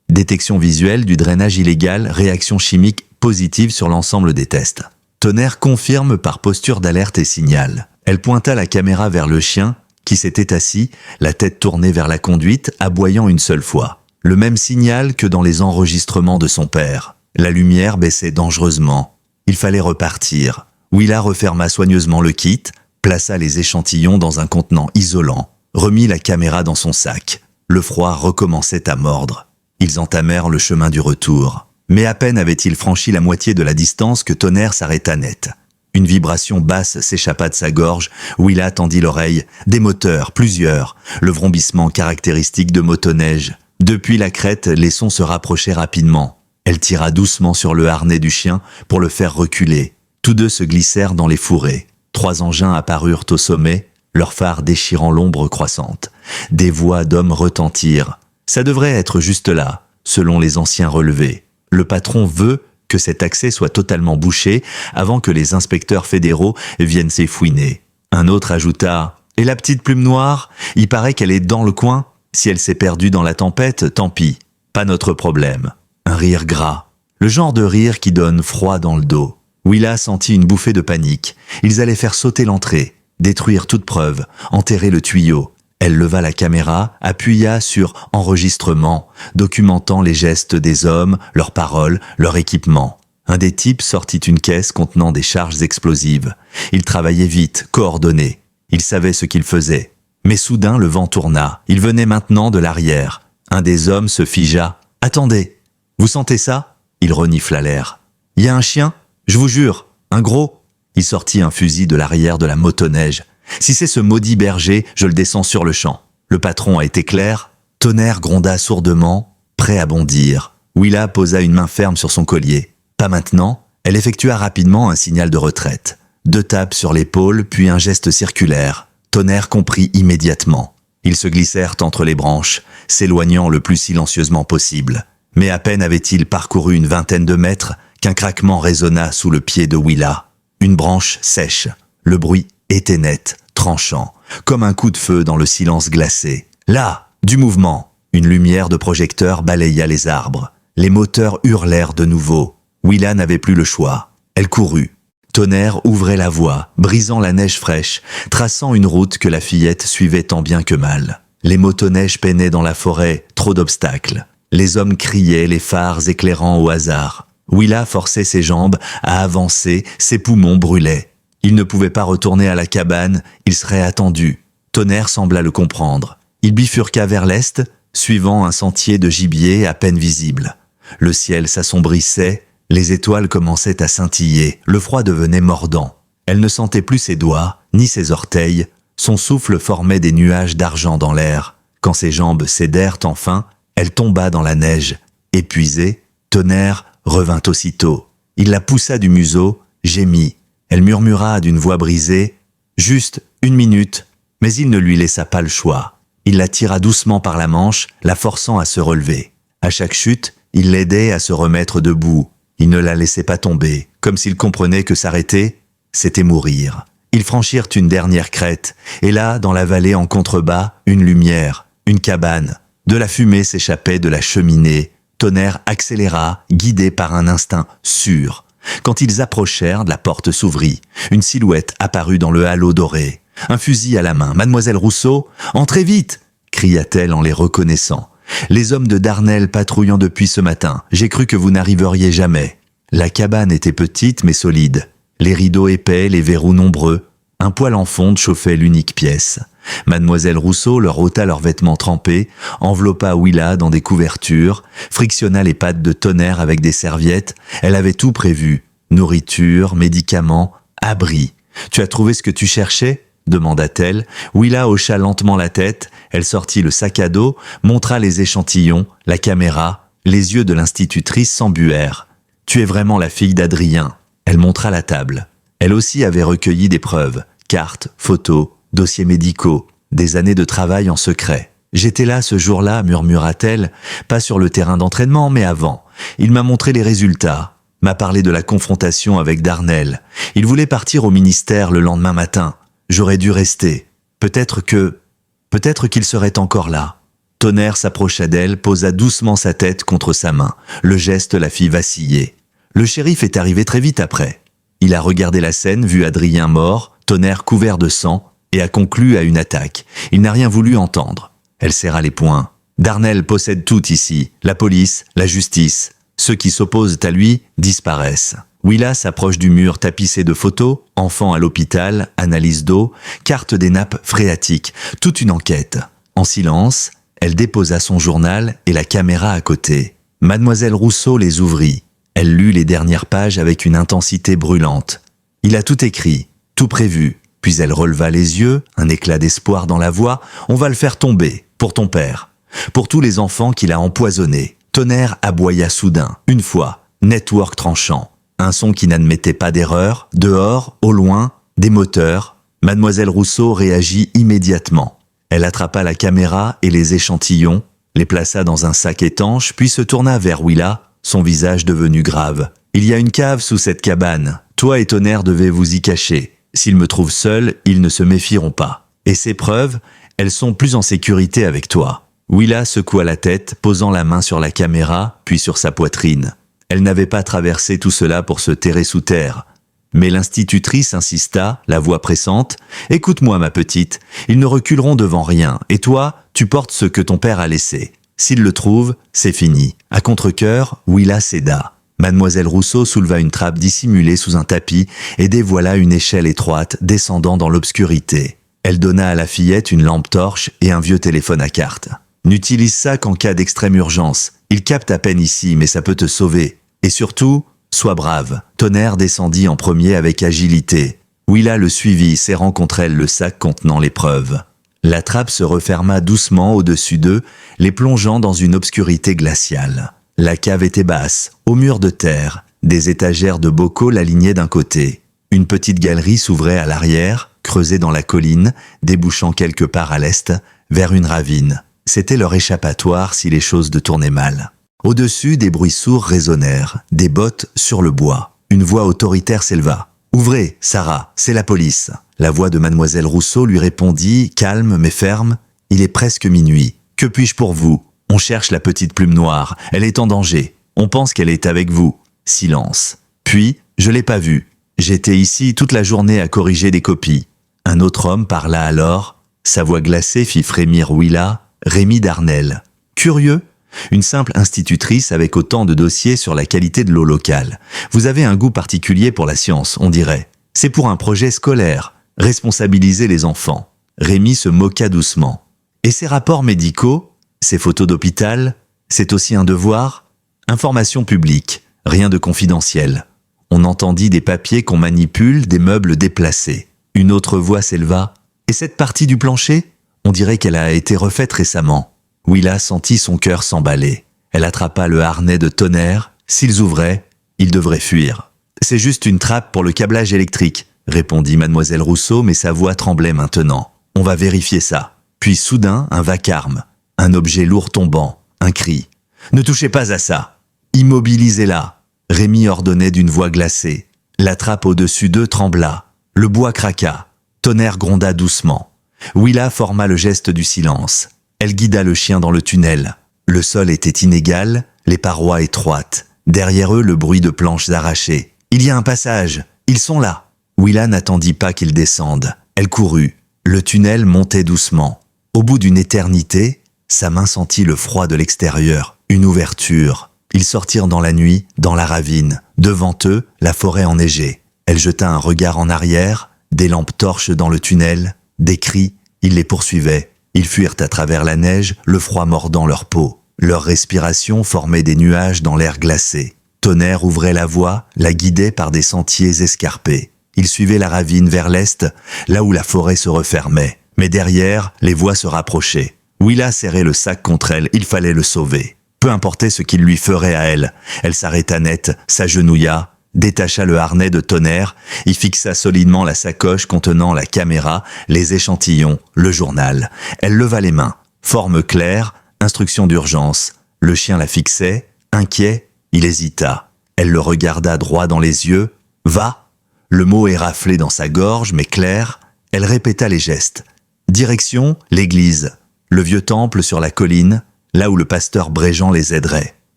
Détection visuelle du drainage illégal, réaction chimique positive sur l'ensemble des tests. Tonnerre confirme par posture d'alerte et signal. Elle pointa la caméra vers le chien, qui s'était assis, la tête tournée vers la conduite, aboyant une seule fois. Le même signal que dans les enregistrements de son père. La lumière baissait dangereusement. Il fallait repartir. Willa referma soigneusement le kit, plaça les échantillons dans un contenant isolant, remit la caméra dans son sac. Le froid recommençait à mordre. Ils entamèrent le chemin du retour. Mais à peine avait-il franchi la moitié de la distance que Tonnerre s'arrêta net. Une vibration basse s'échappa de sa gorge. Willa tendit l'oreille. Des moteurs, plusieurs. Le vrombissement caractéristique de motoneige. Depuis la crête, les sons se rapprochaient rapidement. Elle tira doucement sur le harnais du chien pour le faire reculer. Tous deux se glissèrent dans les fourrés. 3 engins apparurent au sommet, leurs phares déchirant l'ombre croissante. Des voix d'hommes retentirent. Ça devrait être juste là, selon les anciens relevés. Le patron veut que cet accès soit totalement bouché avant que les inspecteurs fédéraux viennent s'y fouiner. Un autre ajouta « Et la petite plume noire, il paraît qu'elle est dans le coin. Si elle s'est perdue dans la tempête, tant pis. Pas notre problème. » Un rire gras. Le genre de rire qui donne froid dans le dos. Willa sentit une bouffée de panique. Ils allaient faire sauter l'entrée, détruire toute preuve, enterrer le tuyau. Elle leva la caméra, appuya sur « Enregistrement », documentant les gestes des hommes, leurs paroles, leur équipement. Un des types sortit une caisse contenant des charges explosives. Il travaillait vite, coordonné. Il savait ce qu'il faisait. Mais soudain, le vent tourna. Il venait maintenant de l'arrière. Un des hommes se figea. « Attendez, vous sentez ça ?» Il renifla l'air. « Y a un chien ? Je vous jure, un gros ?» Il sortit un fusil de l'arrière de la motoneige. « Si c'est ce maudit berger, je le descends sur le champ. » Le patron a été clair. Tonnerre gronda sourdement, prêt à bondir. Willa posa une main ferme sur son collier. Pas maintenant. Elle effectua rapidement un signal de retraite. 2 tapes sur l'épaule, puis un geste circulaire. Tonnerre comprit immédiatement. Ils se glissèrent entre les branches, s'éloignant le plus silencieusement possible. Mais à peine avait-il parcouru une 20aine de mètres qu'un craquement résonna sous le pied de Willa. Une branche sèche. Le bruit était net, tranchant, comme un coup de feu dans le silence glacé. Là, du mouvement. Une lumière de projecteur balaya les arbres. Les moteurs hurlèrent de nouveau. Willa n'avait plus le choix. Elle courut. Tonnerre ouvrait la voie, brisant la neige fraîche, traçant une route que la fillette suivait tant bien que mal. Les motoneiges peinaient dans la forêt, trop d'obstacles. Les hommes criaient, les phares éclairant au hasard. Willa forçait ses jambes à avancer, ses poumons brûlaient. Il ne pouvait pas retourner à la cabane, il serait attendu. Tonnerre sembla le comprendre. Il bifurqua vers l'est, suivant un sentier de gibier à peine visible. Le ciel s'assombrissait, les étoiles commençaient à scintiller, le froid devenait mordant. Elle ne sentait plus ses doigts, ni ses orteils, son souffle formait des nuages d'argent dans l'air. Quand ses jambes cédèrent enfin, elle tomba dans la neige. Épuisée, Tonnerre revint aussitôt. Il la poussa du museau, gémit. Elle murmura d'une voix brisée « Juste 1 minute », mais il ne lui laissa pas le choix. Il la tira doucement par la manche, la forçant à se relever. À chaque chute, il l'aidait à se remettre debout. Il ne la laissait pas tomber, comme s'il comprenait que s'arrêter, c'était mourir. Ils franchirent une dernière crête, et là, dans la vallée en contrebas, une lumière, une cabane. De la fumée s'échappait de la cheminée. Tonnerre accéléra, guidé par un instinct sûr. Quand ils approchèrent, la porte s'ouvrit. Une silhouette apparut dans le halo doré. Un fusil à la main. « Mademoiselle Rousseau, entrez vite !» cria-t-elle en les reconnaissant. « Les hommes de Darnel patrouillant depuis ce matin. J'ai cru que vous n'arriveriez jamais. » La cabane était petite mais solide. Les rideaux épais, les verrous nombreux. Un poêle en fonte chauffait l'unique pièce. Mademoiselle Rousseau leur ôta leurs vêtements trempés, enveloppa Willa dans des couvertures, frictionna les pattes de Tonnerre avec des serviettes. Elle avait tout prévu. Nourriture, médicaments, abri. « Tu as trouvé ce que tu cherchais ?» demanda-t-elle. Willa hocha lentement la tête. Elle sortit le sac à dos, montra les échantillons, la caméra. Les yeux de l'institutrice s'embuèrent. « Tu es vraiment la fille d'Adrien. » Elle montra la table. Elle aussi avait recueilli des preuves, cartes, photos, dossiers médicaux, des années de travail en secret. « J'étais là ce jour-là, murmura-t-elle, pas sur le terrain d'entraînement, mais avant. Il m'a montré les résultats, m'a parlé de la confrontation avec Darnel. Il voulait partir au ministère le lendemain matin. J'aurais dû rester. Peut-être qu'il serait encore là. » Tonnerre s'approcha d'elle, posa doucement sa tête contre sa main. Le geste la fit vaciller. Le shérif est arrivé très vite après. Il a regardé la scène, vu Adrien mort, Tonnerre couvert de sang, et a conclu à une attaque. Il n'a rien voulu entendre. Elle serra les poings. Darnel possède tout ici, la police, la justice. Ceux qui s'opposent à lui disparaissent. Willa s'approche du mur tapissé de photos, enfant à l'hôpital, analyse d'eau, carte des nappes phréatiques, toute une enquête. En silence, elle déposa son journal et la caméra à côté. Mademoiselle Rousseau les ouvrit. Elle lut les dernières pages avec une intensité brûlante. Il a tout écrit, tout prévu. Puis elle releva les yeux, un éclat d'espoir dans la voix. « On va le faire tomber, pour ton père. Pour tous les enfants qu'il a empoisonnés. » Tonnerre aboya soudain, une fois, network tranchant. Un son qui n'admettait pas d'erreur. Dehors, au loin, des moteurs. Mademoiselle Rousseau réagit immédiatement. Elle attrapa la caméra et les échantillons, les plaça dans un sac étanche, puis se tourna vers Willa, son visage devenu grave. « Il y a une cave sous cette cabane. Toi et Tonnerre devez vous y cacher. S'ils me trouvent seul, ils ne se méfieront pas. Et ces preuves, elles sont plus en sécurité avec toi. » Willa secoua la tête, posant la main sur la caméra, puis sur sa poitrine. Elle n'avait pas traversé tout cela pour se terrer sous terre. Mais l'institutrice insista, la voix pressante. « Écoute-moi, ma petite, ils ne reculeront devant rien, et toi, tu portes ce que ton père a laissé. S'ils le trouvent, c'est fini. » À contre-cœur, Willa céda. Mademoiselle Rousseau souleva une trappe dissimulée sous un tapis et dévoila une échelle étroite descendant dans l'obscurité. Elle donna à la fillette une lampe torche et un vieux téléphone à carte. « N'utilise ça qu'en cas d'extrême urgence. Il capte à peine ici, mais ça peut te sauver. Et surtout, sois brave. » Tonnerre descendit en premier avec agilité. Willa le suivit, serrant contre elle le sac contenant les preuves. La trappe se referma doucement au-dessus d'eux, les plongeant dans une obscurité glaciale. La cave était basse, aux murs de terre, des étagères de bocaux l'alignaient d'un côté. Une petite galerie s'ouvrait à l'arrière, creusée dans la colline, débouchant quelque part à l'est, vers une ravine. C'était leur échappatoire si les choses tournaient mal. Au-dessus, des bruits sourds résonnèrent, des bottes sur le bois. Une voix autoritaire s'éleva. « Ouvrez, Sarah, c'est la police. » La voix de Mademoiselle Rousseau lui répondit, calme mais ferme. « Il est presque minuit. Que puis-je pour vous ? On cherche la petite plume noire. Elle est en danger. On pense qu'elle est avec vous. » Silence. Puis, je l'ai pas vu. J'étais ici toute la journée à corriger des copies. Un autre homme parla alors. Sa voix glacée fit frémir Willa, Rémi Darnel. Curieux? Une simple institutrice avec autant de dossiers sur la qualité de l'eau locale. Vous avez un goût particulier pour la science, on dirait. C'est pour un projet scolaire. Responsabiliser les enfants. Rémi se moqua doucement. Et ces rapports médicaux? Ces photos d'hôpital? C'est aussi un devoir? Information publique. Rien de confidentiel. On entendit des papiers qu'on manipule, des meubles déplacés. Une autre voix s'éleva. Et cette partie du plancher? On dirait qu'elle a été refaite récemment. Willa sentit son cœur s'emballer. Elle attrapa le harnais de Tonnerre. S'ils ouvraient, ils devraient fuir. C'est juste une trappe pour le câblage électrique, répondit mademoiselle Rousseau, mais sa voix tremblait maintenant. On va vérifier ça. Puis soudain, un vacarme. Un objet lourd tombant. Un cri. Ne touchez pas à ça. Immobilisez-la. Rémi ordonnait d'une voix glacée. La trappe au-dessus d'eux trembla. Le bois craqua. Tonnerre gronda doucement. Willa forma le geste du silence. Elle guida le chien dans le tunnel. Le sol était inégal, les parois étroites. Derrière eux, le bruit de planches arrachées. « Il y a un passage. Ils sont là. » Willa n'attendit pas qu'ils descendent. Elle courut. Le tunnel montait doucement. Au bout d'une éternité, sa main sentit le froid de l'extérieur. Une ouverture. Ils sortirent dans la nuit, dans la ravine. Devant eux, la forêt enneigée. Elle jeta un regard en arrière, des lampes torches dans le tunnel, des cris, ils les poursuivaient. Ils fuirent à travers la neige, le froid mordant leur peau. Leur respiration formait des nuages dans l'air glacé. Tonnerre ouvrait la voie, la guidait par des sentiers escarpés. Ils suivaient la ravine vers l'est, là où la forêt se refermait. Mais derrière, les voies se rapprochaient. Willa serrait le sac contre elle, il fallait le sauver. Peu importait ce qu'il lui ferait à elle. Elle s'arrêta net, s'agenouilla, détacha le harnais de Tonnerre, y fixa solidement la sacoche contenant la caméra, les échantillons, le journal. Elle leva les mains. Forme claire, instruction d'urgence. Le chien la fixait, inquiet, il hésita. Elle le regarda droit dans les yeux. « Va !» Le mot éraflé dans sa gorge, mais clair. Elle répéta les gestes. Direction, l'église. Le vieux temple sur la colline, là où le pasteur Bréjean les aiderait.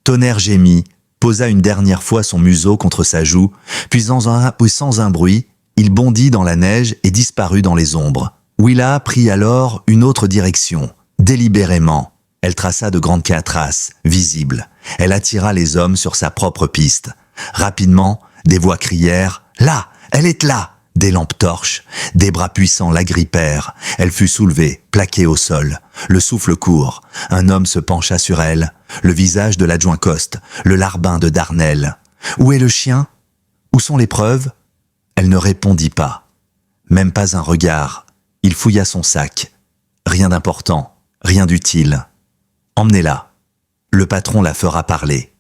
Tonnerre gémit, posa une dernière fois son museau contre sa joue, puis sans un bruit, il bondit dans la neige et disparut dans les ombres. Willa prit alors une autre direction, délibérément. Elle traça de grandes traces, visibles. Elle attira les hommes sur sa propre piste. Rapidement, des voix crièrent « Là! Elle est là !» Des lampes torches, des bras puissants l'agrippèrent. Elle fut soulevée, plaquée au sol. Le souffle court. Un homme se pencha sur elle. Le visage de l'adjoint Coste, le larbin de Darnel. « Où est le chien? Où sont les preuves ?» Elle ne répondit pas. Même pas un regard. Il fouilla son sac. Rien d'important, rien d'utile. « Emmenez-la. Le patron la fera parler. »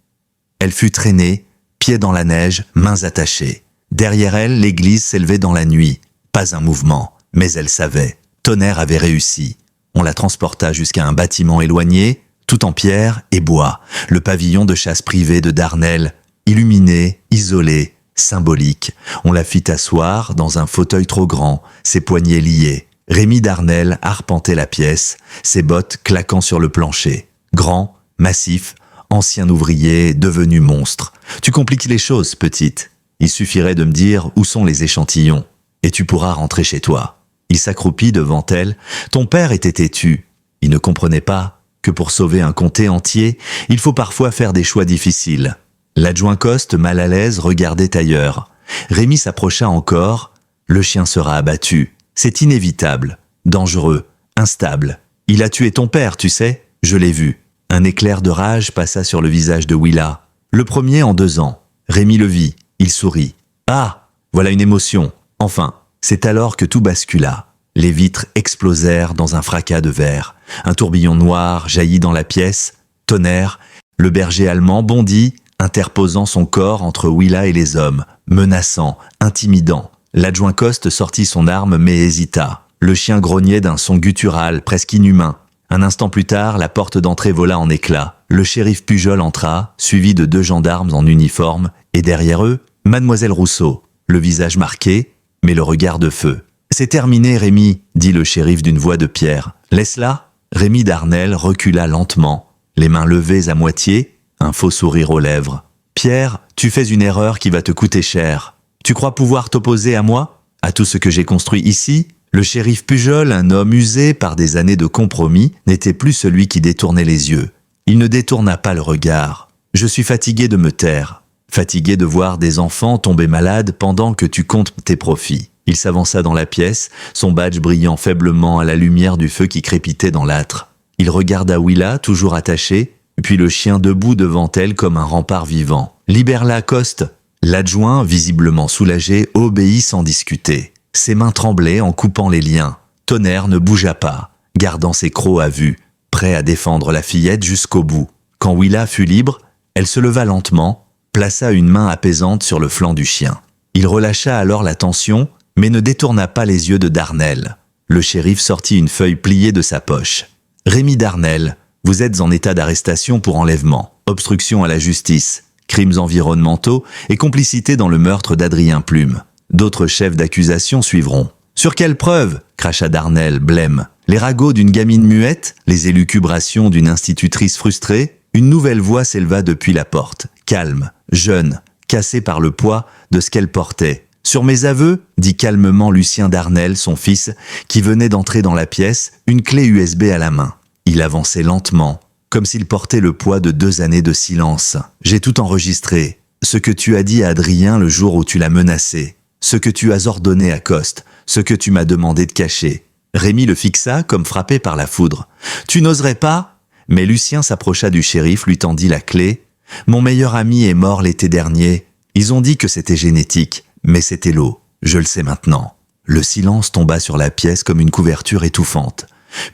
Elle fut traînée, pieds dans la neige, mains attachées. Derrière elle, l'église s'élevait dans la nuit. Pas un mouvement, mais elle savait. Tonnerre avait réussi. On la transporta jusqu'à un bâtiment éloigné, tout en pierre et bois, le pavillon de chasse privé de Darnel, illuminé, isolé, symbolique. On la fit asseoir dans un fauteuil trop grand, ses poignets liés. Rémi Darnel arpentait la pièce, ses bottes claquant sur le plancher. Grand, massif, ancien ouvrier, devenu monstre. Tu compliques les choses, petite. Il suffirait de me dire où sont les échantillons, et tu pourras rentrer chez toi. Il s'accroupit devant elle. Ton père était têtu. Il ne comprenait pas que pour sauver un comté entier, il faut parfois faire des choix difficiles. L'adjoint Coste, mal à l'aise, regardait ailleurs. Rémi s'approcha encore. Le chien sera abattu. C'est inévitable, dangereux, instable. Il a tué ton père, tu sais, je l'ai vu. Un éclair de rage passa sur le visage de Willa. Le premier en 2 ans. Rémi le vit. Il sourit. « Ah, voilà une émotion. Enfin, c'est alors que tout bascula. Les vitres explosèrent dans un fracas de verre. Un tourbillon noir jaillit dans la pièce. Tonnerre. Le berger allemand bondit, interposant son corps entre Willa et les hommes, menaçant, intimidant. L'adjoint Coste sortit son arme mais hésita. Le chien grognait d'un son guttural, presque inhumain. Un instant plus tard, la porte d'entrée vola en éclats. Le shérif Pujol entra, suivi de 2 gendarmes en uniforme, et derrière eux, Mademoiselle Rousseau, le visage marqué, mais le regard de feu. « C'est terminé, Rémi, » dit le shérif d'une voix de pierre. « Laisse-la » Rémi Darnel recula lentement, les mains levées à moitié, un faux sourire aux lèvres. Pierre, tu fais une erreur qui va te coûter cher. Tu crois pouvoir t'opposer à moi? À tout ce que j'ai construit ici? Le shérif Pujol, un homme usé par des années de compromis, n'était plus celui qui détournait les yeux. Il ne détourna pas le regard. Je suis fatigué de me taire. Fatigué de voir des enfants tomber malades pendant que tu comptes tes profits. Il s'avança dans la pièce, son badge brillant faiblement à la lumière du feu qui crépitait dans l'âtre. Il regarda Willa, toujours attachée, puis le chien debout devant elle comme un rempart vivant. « Libère-la, Coste !» L'adjoint, visiblement soulagé, obéit sans discuter. Ses mains tremblaient en coupant les liens. Tonnerre ne bougea pas, gardant ses crocs à vue, prêt à défendre la fillette jusqu'au bout. Quand Willa fut libre, elle se leva lentement, plaça une main apaisante sur le flanc du chien. Il relâcha alors la tension, mais ne détourna pas les yeux de Darnel. Le shérif sortit une feuille pliée de sa poche. « Rémi Darnel, vous êtes en état d'arrestation pour enlèvement, obstruction à la justice, crimes environnementaux et complicité dans le meurtre d'Adrien Plume. D'autres chefs d'accusation suivront. »« Sur quelle preuve ?» cracha Darnel, blême. Les ragots d'une gamine muette, les élucubrations d'une institutrice frustrée. Une nouvelle voix s'éleva depuis la porte, calme, jeune, cassée par le poids de ce qu'elle portait. « Sur mes aveux ?» dit calmement Lucien Darnel, son fils, qui venait d'entrer dans la pièce, une clé USB à la main. Il avançait lentement, comme s'il portait le poids de 2 années de silence. « J'ai tout enregistré. Ce que tu as dit à Adrien le jour où tu l'as menacé. Ce que tu as ordonné à Coste. Ce que tu m'as demandé de cacher. » Rémi le fixa comme frappé par la foudre. « Tu n'oserais pas ?» Mais Lucien s'approcha du shérif, lui tendit la clé. « Mon meilleur ami est mort l'été dernier. Ils ont dit que c'était génétique, mais c'était l'eau. Je le sais maintenant. » Le silence tomba sur la pièce comme une couverture étouffante.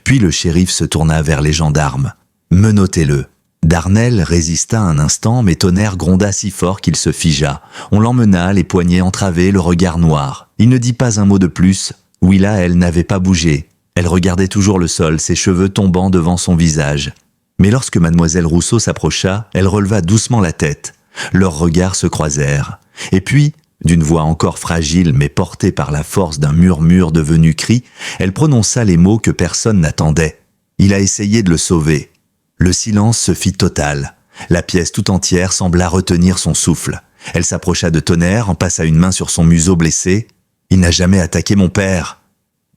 Puis le shérif se tourna vers les gendarmes. « Menottez-le. » Darnel résista un instant, mais Tonnerre gronda si fort qu'il se figea. On l'emmena, les poignets entravés, le regard noir. Il ne dit pas un mot de plus. Willa, elle, n'avait pas bougé. Elle regardait toujours le sol, ses cheveux tombant devant son visage. Mais lorsque mademoiselle Rousseau s'approcha, elle releva doucement la tête. Leurs regards se croisèrent. Et puis, d'une voix encore fragile mais portée par la force d'un murmure devenu cri, elle prononça les mots que personne n'attendait. Il a essayé de le sauver. Le silence se fit total. La pièce tout entière sembla retenir son souffle. Elle s'approcha de Tonnerre, en passa une main sur son museau blessé. « Il n'a jamais attaqué mon père. »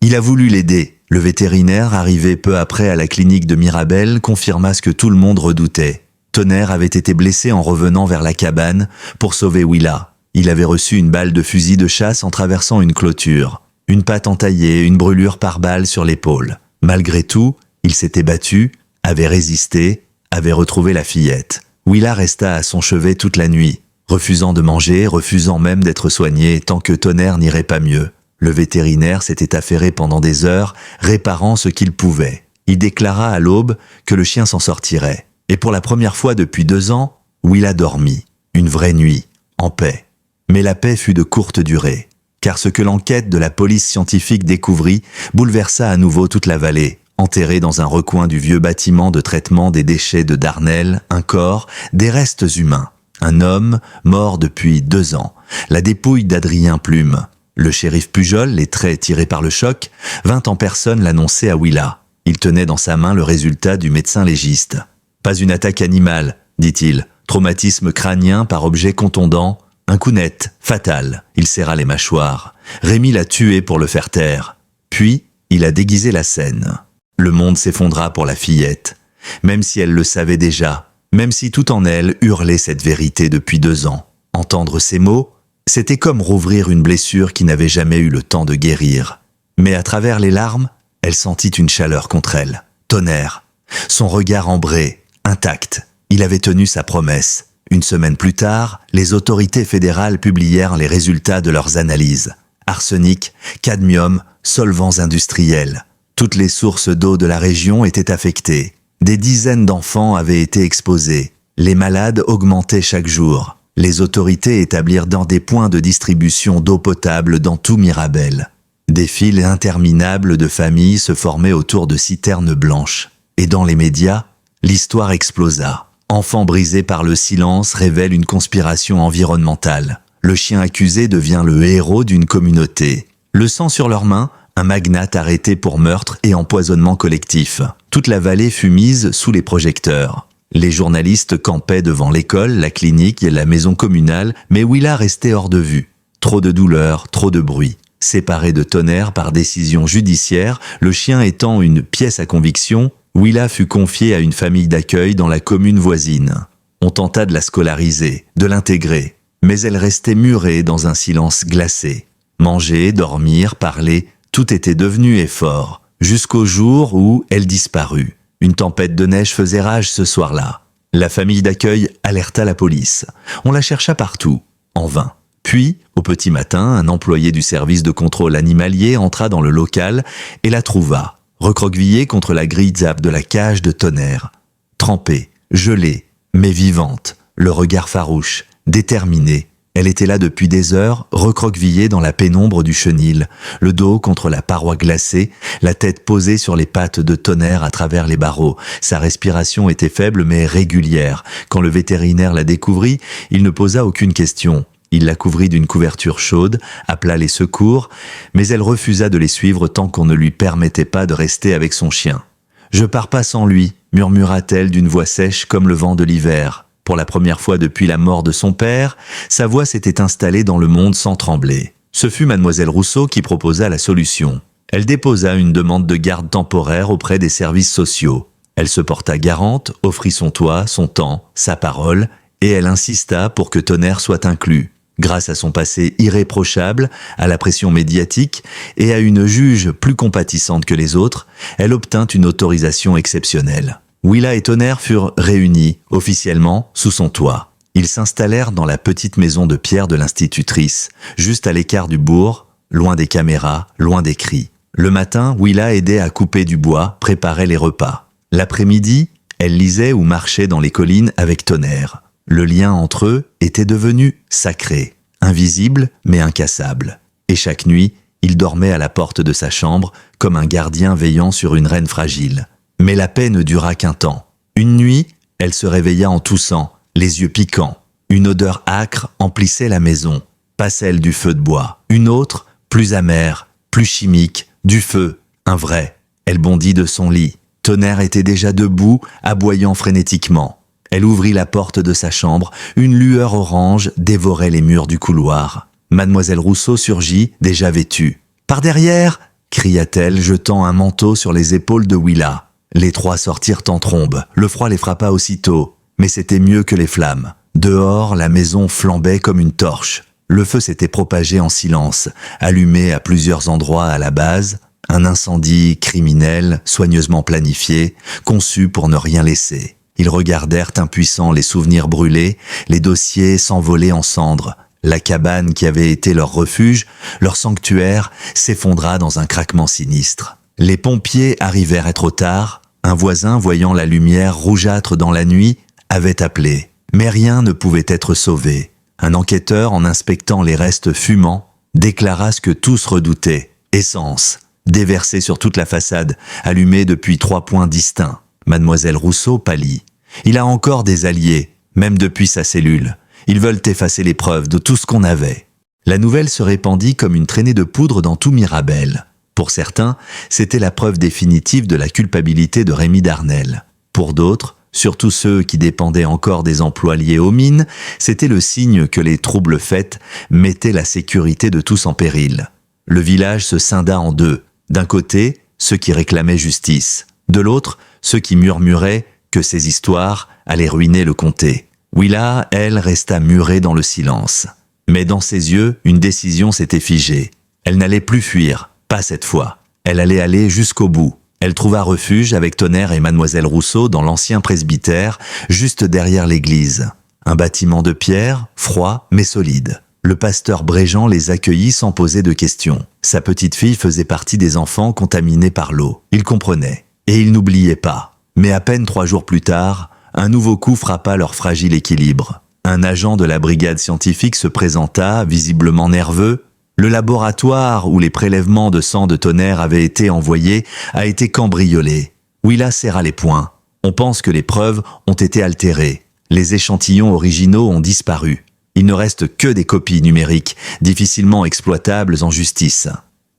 Il a voulu l'aider. Le vétérinaire, arrivé peu après à la clinique de Mirabel, confirma ce que tout le monde redoutait. Tonnerre avait été blessé en revenant vers la cabane pour sauver Willa. Il avait reçu une balle de fusil de chasse en traversant une clôture. Une patte entaillée, une brûlure par balle sur l'épaule. Malgré tout, il s'était battu, avait résisté, avait retrouvé la fillette. Willa resta à son chevet toute la nuit, refusant de manger, refusant même d'être soignée tant que Tonnerre n'irait pas mieux. Le vétérinaire s'était affairé pendant des heures, réparant ce qu'il pouvait. Il déclara à l'aube que le chien s'en sortirait. Et pour la première fois depuis 2 ans, Willa dormit. Une vraie nuit, en paix. Mais la paix fut de courte durée, car ce que l'enquête de la police scientifique découvrit bouleversa à nouveau toute la vallée. Enterré dans un recoin du vieux bâtiment de traitement des déchets de Darnel, un corps, des restes humains. Un homme, mort depuis 2 ans. La dépouille d'Adrien Plume. Le shérif Pujol, les traits tirés par le choc, vint en personne l'annoncer à Willa. Il tenait dans sa main le résultat du médecin légiste. « Pas une attaque animale, dit-il. Traumatisme crânien par objet contondant. Un coup net, fatal. » Il serra les mâchoires. Rémi l'a tué pour le faire taire. Puis, il a déguisé la scène. Le monde s'effondra pour la fillette. Même si elle le savait déjà, même si tout en elle hurlait cette vérité depuis 2 ans. Entendre ces mots, c'était comme rouvrir une blessure qui n'avait jamais eu le temps de guérir. Mais à travers les larmes, elle sentit une chaleur contre elle. Tonnerre. Son regard ambré, intact. Il avait tenu sa promesse. Une semaine plus tard, les autorités fédérales publièrent les résultats de leurs analyses. Arsenic, cadmium, solvants industriels. Toutes les sources d'eau de la région étaient affectées. Des dizaines d'enfants avaient été exposés. Les malades augmentaient chaque jour. Les autorités établirent des points de distribution d'eau potable dans tout Mirabel. Des files interminables de familles se formaient autour de citernes blanches. Et dans les médias, l'histoire explosa. Enfant brisé par le silence révèle une conspiration environnementale. Le chien accusé devient le héros d'une communauté. Le sang sur leurs mains, un magnate arrêté pour meurtre et empoisonnement collectif. Toute la vallée fut mise sous les projecteurs. Les journalistes campaient devant l'école, la clinique et la maison communale, mais Willa restait hors de vue. Trop de douleur, trop de bruit. Séparé de Tonnerre par décision judiciaire, le chien étant une pièce à conviction, Willa fut confiée à une famille d'accueil dans la commune voisine. On tenta de la scolariser, de l'intégrer, mais elle restait murée dans un silence glacé. Manger, dormir, parler, tout était devenu effort, jusqu'au jour où elle disparut. Une tempête de neige faisait rage ce soir-là. La famille d'accueil alerta la police. On la chercha partout, en vain. Puis, au petit matin, un employé du service de contrôle animalier entra dans le local et la trouva, recroquevillée contre la grille zappe de la cage de Tonnerre. Trempée, gelée, mais vivante, le regard farouche, déterminée. Elle était là depuis des heures, recroquevillée dans la pénombre du chenil, le dos contre la paroi glacée, la tête posée sur les pattes de Tonnerre à travers les barreaux. Sa respiration était faible mais régulière. Quand le vétérinaire la découvrit, il ne posa aucune question. Il la couvrit d'une couverture chaude, appela les secours, mais elle refusa de les suivre tant qu'on ne lui permettait pas de rester avec son chien. « Je pars pas sans lui », murmura-t-elle d'une voix sèche comme le vent de l'hiver. Pour la première fois depuis la mort de son père, sa voix s'était installée dans le monde sans trembler. Ce fut mademoiselle Rousseau qui proposa la solution. Elle déposa une demande de garde temporaire auprès des services sociaux. Elle se porta garante, offrit son toit, son temps, sa parole, et elle insista pour que Tonnerre soit inclus. Grâce à son passé irréprochable, à la pression médiatique et à une juge plus compatissante que les autres, elle obtint une autorisation exceptionnelle. Willa et Tonnerre furent réunis, officiellement, sous son toit. Ils s'installèrent dans la petite maison de pierre de l'institutrice, juste à l'écart du bourg, loin des caméras, loin des cris. Le matin, Willa aidait à couper du bois, préparait les repas. L'après-midi, elle lisait ou marchait dans les collines avec Tonnerre. Le lien entre eux était devenu sacré, invisible mais incassable. Et chaque nuit, il dormait à la porte de sa chambre, comme un gardien veillant sur une reine fragile. Mais la paix ne dura qu'un temps. Une nuit, elle se réveilla en toussant, les yeux piquants. Une odeur âcre emplissait la maison, pas celle du feu de bois. Une autre, plus amère, plus chimique, du feu, un vrai. Elle bondit de son lit. Tonnerre était déjà debout, aboyant frénétiquement. Elle ouvrit la porte de sa chambre, une lueur orange dévorait les murs du couloir. Mademoiselle Rousseau surgit, déjà vêtue. « Par derrière !» cria-t-elle, jetant un manteau sur les épaules de Willa. Les trois sortirent en trombe. Le froid les frappa aussitôt, mais c'était mieux que les flammes. Dehors, la maison flambait comme une torche. Le feu s'était propagé en silence, allumé à plusieurs endroits à la base, un incendie criminel, soigneusement planifié, conçu pour ne rien laisser. Ils regardèrent impuissants les souvenirs brûlés, les dossiers s'envoler en cendres. La cabane qui avait été leur refuge, leur sanctuaire, s'effondra dans un craquement sinistre. Les pompiers arrivèrent trop tard. Un voisin, voyant la lumière rougeâtre dans la nuit, avait appelé. Mais rien ne pouvait être sauvé. Un enquêteur, en inspectant les restes fumants, déclara ce que tous redoutaient. Essence, déversée sur toute la façade, allumée depuis 3 points distincts. Mademoiselle Rousseau pâlit. Il a encore des alliés, même depuis sa cellule. Ils veulent effacer les preuves de tout ce qu'on avait. La nouvelle se répandit comme une traînée de poudre dans tout Mirabel. Pour certains, c'était la preuve définitive de la culpabilité de Rémy Darnel. Pour d'autres, surtout ceux qui dépendaient encore des emplois liés aux mines, c'était le signe que les troubles faits mettaient la sécurité de tous en péril. Le village se scinda en deux. D'un côté, ceux qui réclamaient justice. De l'autre, ceux qui murmuraient que ces histoires allaient ruiner le comté. Willa, elle, resta murée dans le silence. Mais dans ses yeux, une décision s'était figée. Elle n'allait plus fuir, pas cette fois. Elle allait aller jusqu'au bout. Elle trouva refuge avec Tonnerre et mademoiselle Rousseau dans l'ancien presbytère, juste derrière l'église. Un bâtiment de pierre, froid mais solide. Le pasteur Bréjean les accueillit sans poser de questions. Sa petite fille faisait partie des enfants contaminés par l'eau. Il comprenait. Et il n'oubliait pas. Mais à peine 3 jours plus tard, un nouveau coup frappa leur fragile équilibre. Un agent de la brigade scientifique se présenta, visiblement nerveux. Le laboratoire où les prélèvements de sang de Tonnerre avaient été envoyés a été cambriolé. Willa serra les poings. On pense que les preuves ont été altérées. Les échantillons originaux ont disparu. Il ne reste que des copies numériques, difficilement exploitables en justice.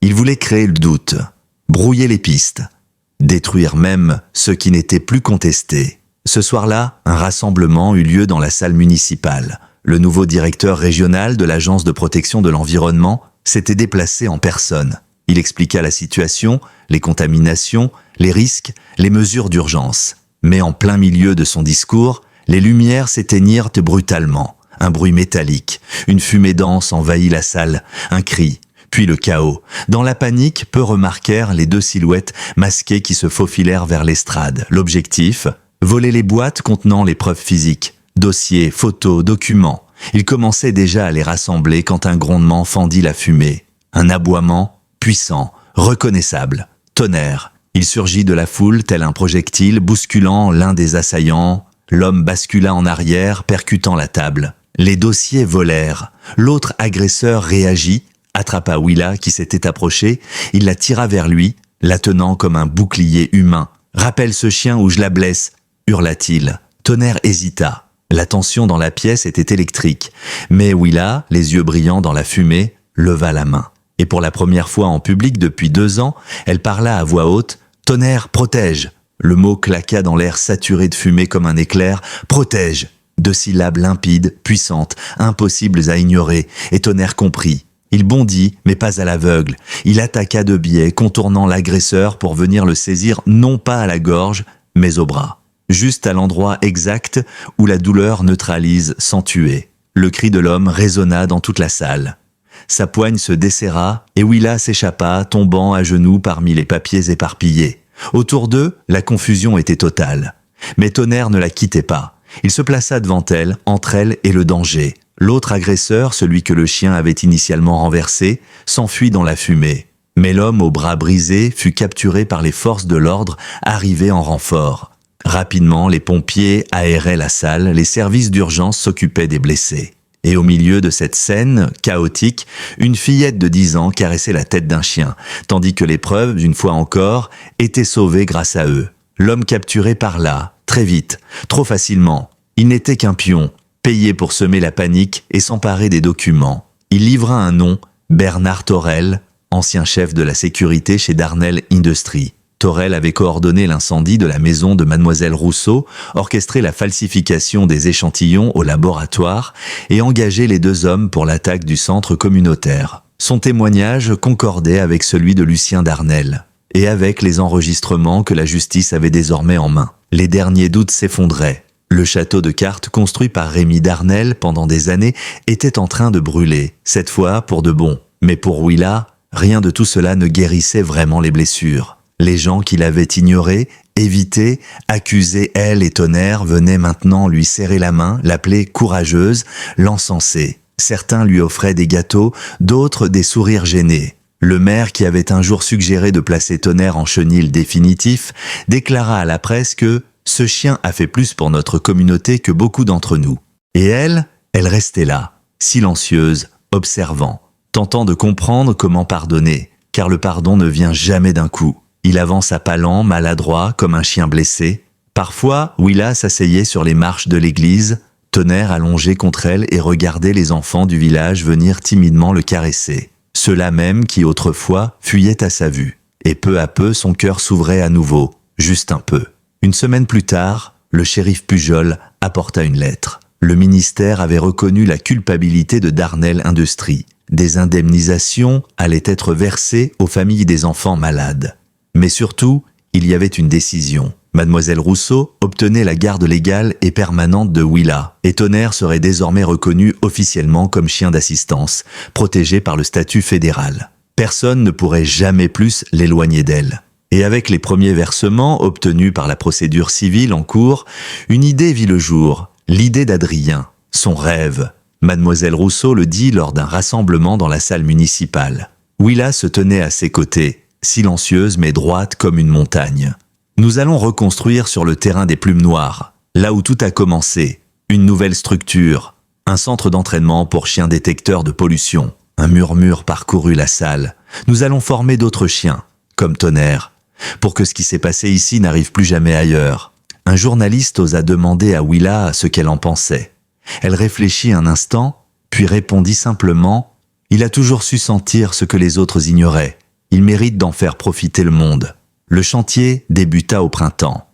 Il voulait créer le doute, brouiller les pistes. Détruire même ce qui n'était plus contesté. Ce soir-là, un rassemblement eut lieu dans la salle municipale. Le nouveau directeur régional de l'Agence de protection de l'environnement s'était déplacé en personne. Il expliqua la situation, les contaminations, les risques, les mesures d'urgence. Mais en plein milieu de son discours, les lumières s'éteignirent brutalement. Un bruit métallique, une fumée dense envahit la salle, un cri, puis le chaos. Dans la panique, peu remarquèrent les deux silhouettes masquées qui se faufilèrent vers l'estrade. L'objectif, voler les boîtes contenant les preuves physiques, dossiers, photos, documents. Ils commençaient déjà à les rassembler quand un grondement fendit la fumée. Un aboiement puissant, reconnaissable. Tonnerre. Il surgit de la foule tel un projectile bousculant l'un des assaillants. L'homme bascula en arrière, percutant la table. Les dossiers volèrent. L'autre agresseur réagit, attrapa Willa qui s'était approché. Il la tira vers lui, la tenant comme un bouclier humain. « Rappelle ce chien ou je la blesse !» hurla-t-il. Tonnerre hésita. La tension dans la pièce était électrique. Mais Willa, les yeux brillants dans la fumée, leva la main. Et pour la première fois en public depuis 2 ans, elle parla à voix haute « Tonnerre, protège !» Le mot claqua dans l'air saturé de fumée comme un éclair « Protège !» 2 syllabes limpides, puissantes, impossibles à ignorer, et Tonnerre comprit. Il bondit, mais pas à l'aveugle. Il attaqua de biais, contournant l'agresseur pour venir le saisir non pas à la gorge, mais au bras. Juste à l'endroit exact où la douleur neutralise sans tuer. Le cri de l'homme résonna dans toute la salle. Sa poigne se desserra et Willa s'échappa, tombant à genoux parmi les papiers éparpillés. Autour d'eux, la confusion était totale. Mais Tonnerre ne la quittait pas. Il se plaça devant elle, entre elle et le danger. L'autre agresseur, celui que le chien avait initialement renversé, s'enfuit dans la fumée. Mais l'homme aux bras brisés fut capturé par les forces de l'ordre arrivées en renfort. Rapidement, les pompiers aéraient la salle, les services d'urgence s'occupaient des blessés. Et au milieu de cette scène chaotique, une fillette de 10 ans caressait la tête d'un chien, tandis que les preuves, une fois encore, étaient sauvées grâce à eux. L'homme capturé parla, très vite, trop facilement. Il n'était qu'un pion, payé pour semer la panique et s'emparer des documents. Il livra un nom, Bernard Thorel, ancien chef de la sécurité chez Darnell Industries. Thorel avait coordonné l'incendie de la maison de Mademoiselle Rousseau, orchestré la falsification des échantillons au laboratoire et engagé les 2 hommes pour l'attaque du centre communautaire. Son témoignage concordait avec celui de Lucien Darnell et avec les enregistrements que la justice avait désormais en main. Les derniers doutes s'effondraient. Le château de cartes construit par Rémi Darnell pendant des années était en train de brûler, cette fois pour de bon. Mais pour Willa, rien de tout cela ne guérissait vraiment les blessures. Les gens qui l'avaient ignorée, évitée, accusée, elle et Tonnerre, venaient maintenant lui serrer la main, l'appeler courageuse, l'encenser. Certains lui offraient des gâteaux, d'autres des sourires gênés. Le maire, qui avait un jour suggéré de placer Tonnerre en chenil définitif, déclara à la presse que « ce chien a fait plus pour notre communauté que beaucoup d'entre nous ». Et elle restait là, silencieuse, observant, tentant de comprendre comment pardonner, car le pardon ne vient jamais d'un coup. Il avance à pas lents, maladroit, comme un chien blessé. Parfois, Willa s'asseyait sur les marches de l'église, Tonnerre allongé contre elle et regardait les enfants du village venir timidement le caresser. Ceux-là même qui, autrefois, fuyaient à sa vue. Et peu à peu, son cœur s'ouvrait à nouveau, juste un peu. Une semaine plus tard, le shérif Pujol apporta une lettre. Le ministère avait reconnu la culpabilité de Darnell Industries. Des indemnisations allaient être versées aux familles des enfants malades. Mais surtout, il y avait une décision. Mademoiselle Rousseau obtenait la garde légale et permanente de Willa, et Tonnerre serait désormais reconnu officiellement comme chien d'assistance, protégé par le statut fédéral. Personne ne pourrait jamais plus l'éloigner d'elle. Et avec les premiers versements obtenus par la procédure civile en cours, une idée vit le jour, l'idée d'Adrien, son rêve. Mademoiselle Rousseau le dit lors d'un rassemblement dans la salle municipale. Willa se tenait à ses côtés, silencieuse mais droite comme une montagne. Nous allons reconstruire sur le terrain des plumes noires, là où tout a commencé, une nouvelle structure, un centre d'entraînement pour chiens détecteurs de pollution. Un murmure parcourut la salle. Nous allons former d'autres chiens, comme Tonnerre, pour que ce qui s'est passé ici n'arrive plus jamais ailleurs. Un journaliste osa demander à Willa ce qu'elle en pensait. Elle réfléchit un instant, puis répondit simplement « Il a toujours su sentir ce que les autres ignoraient. Il mérite d'en faire profiter le monde. » Le chantier débuta au printemps.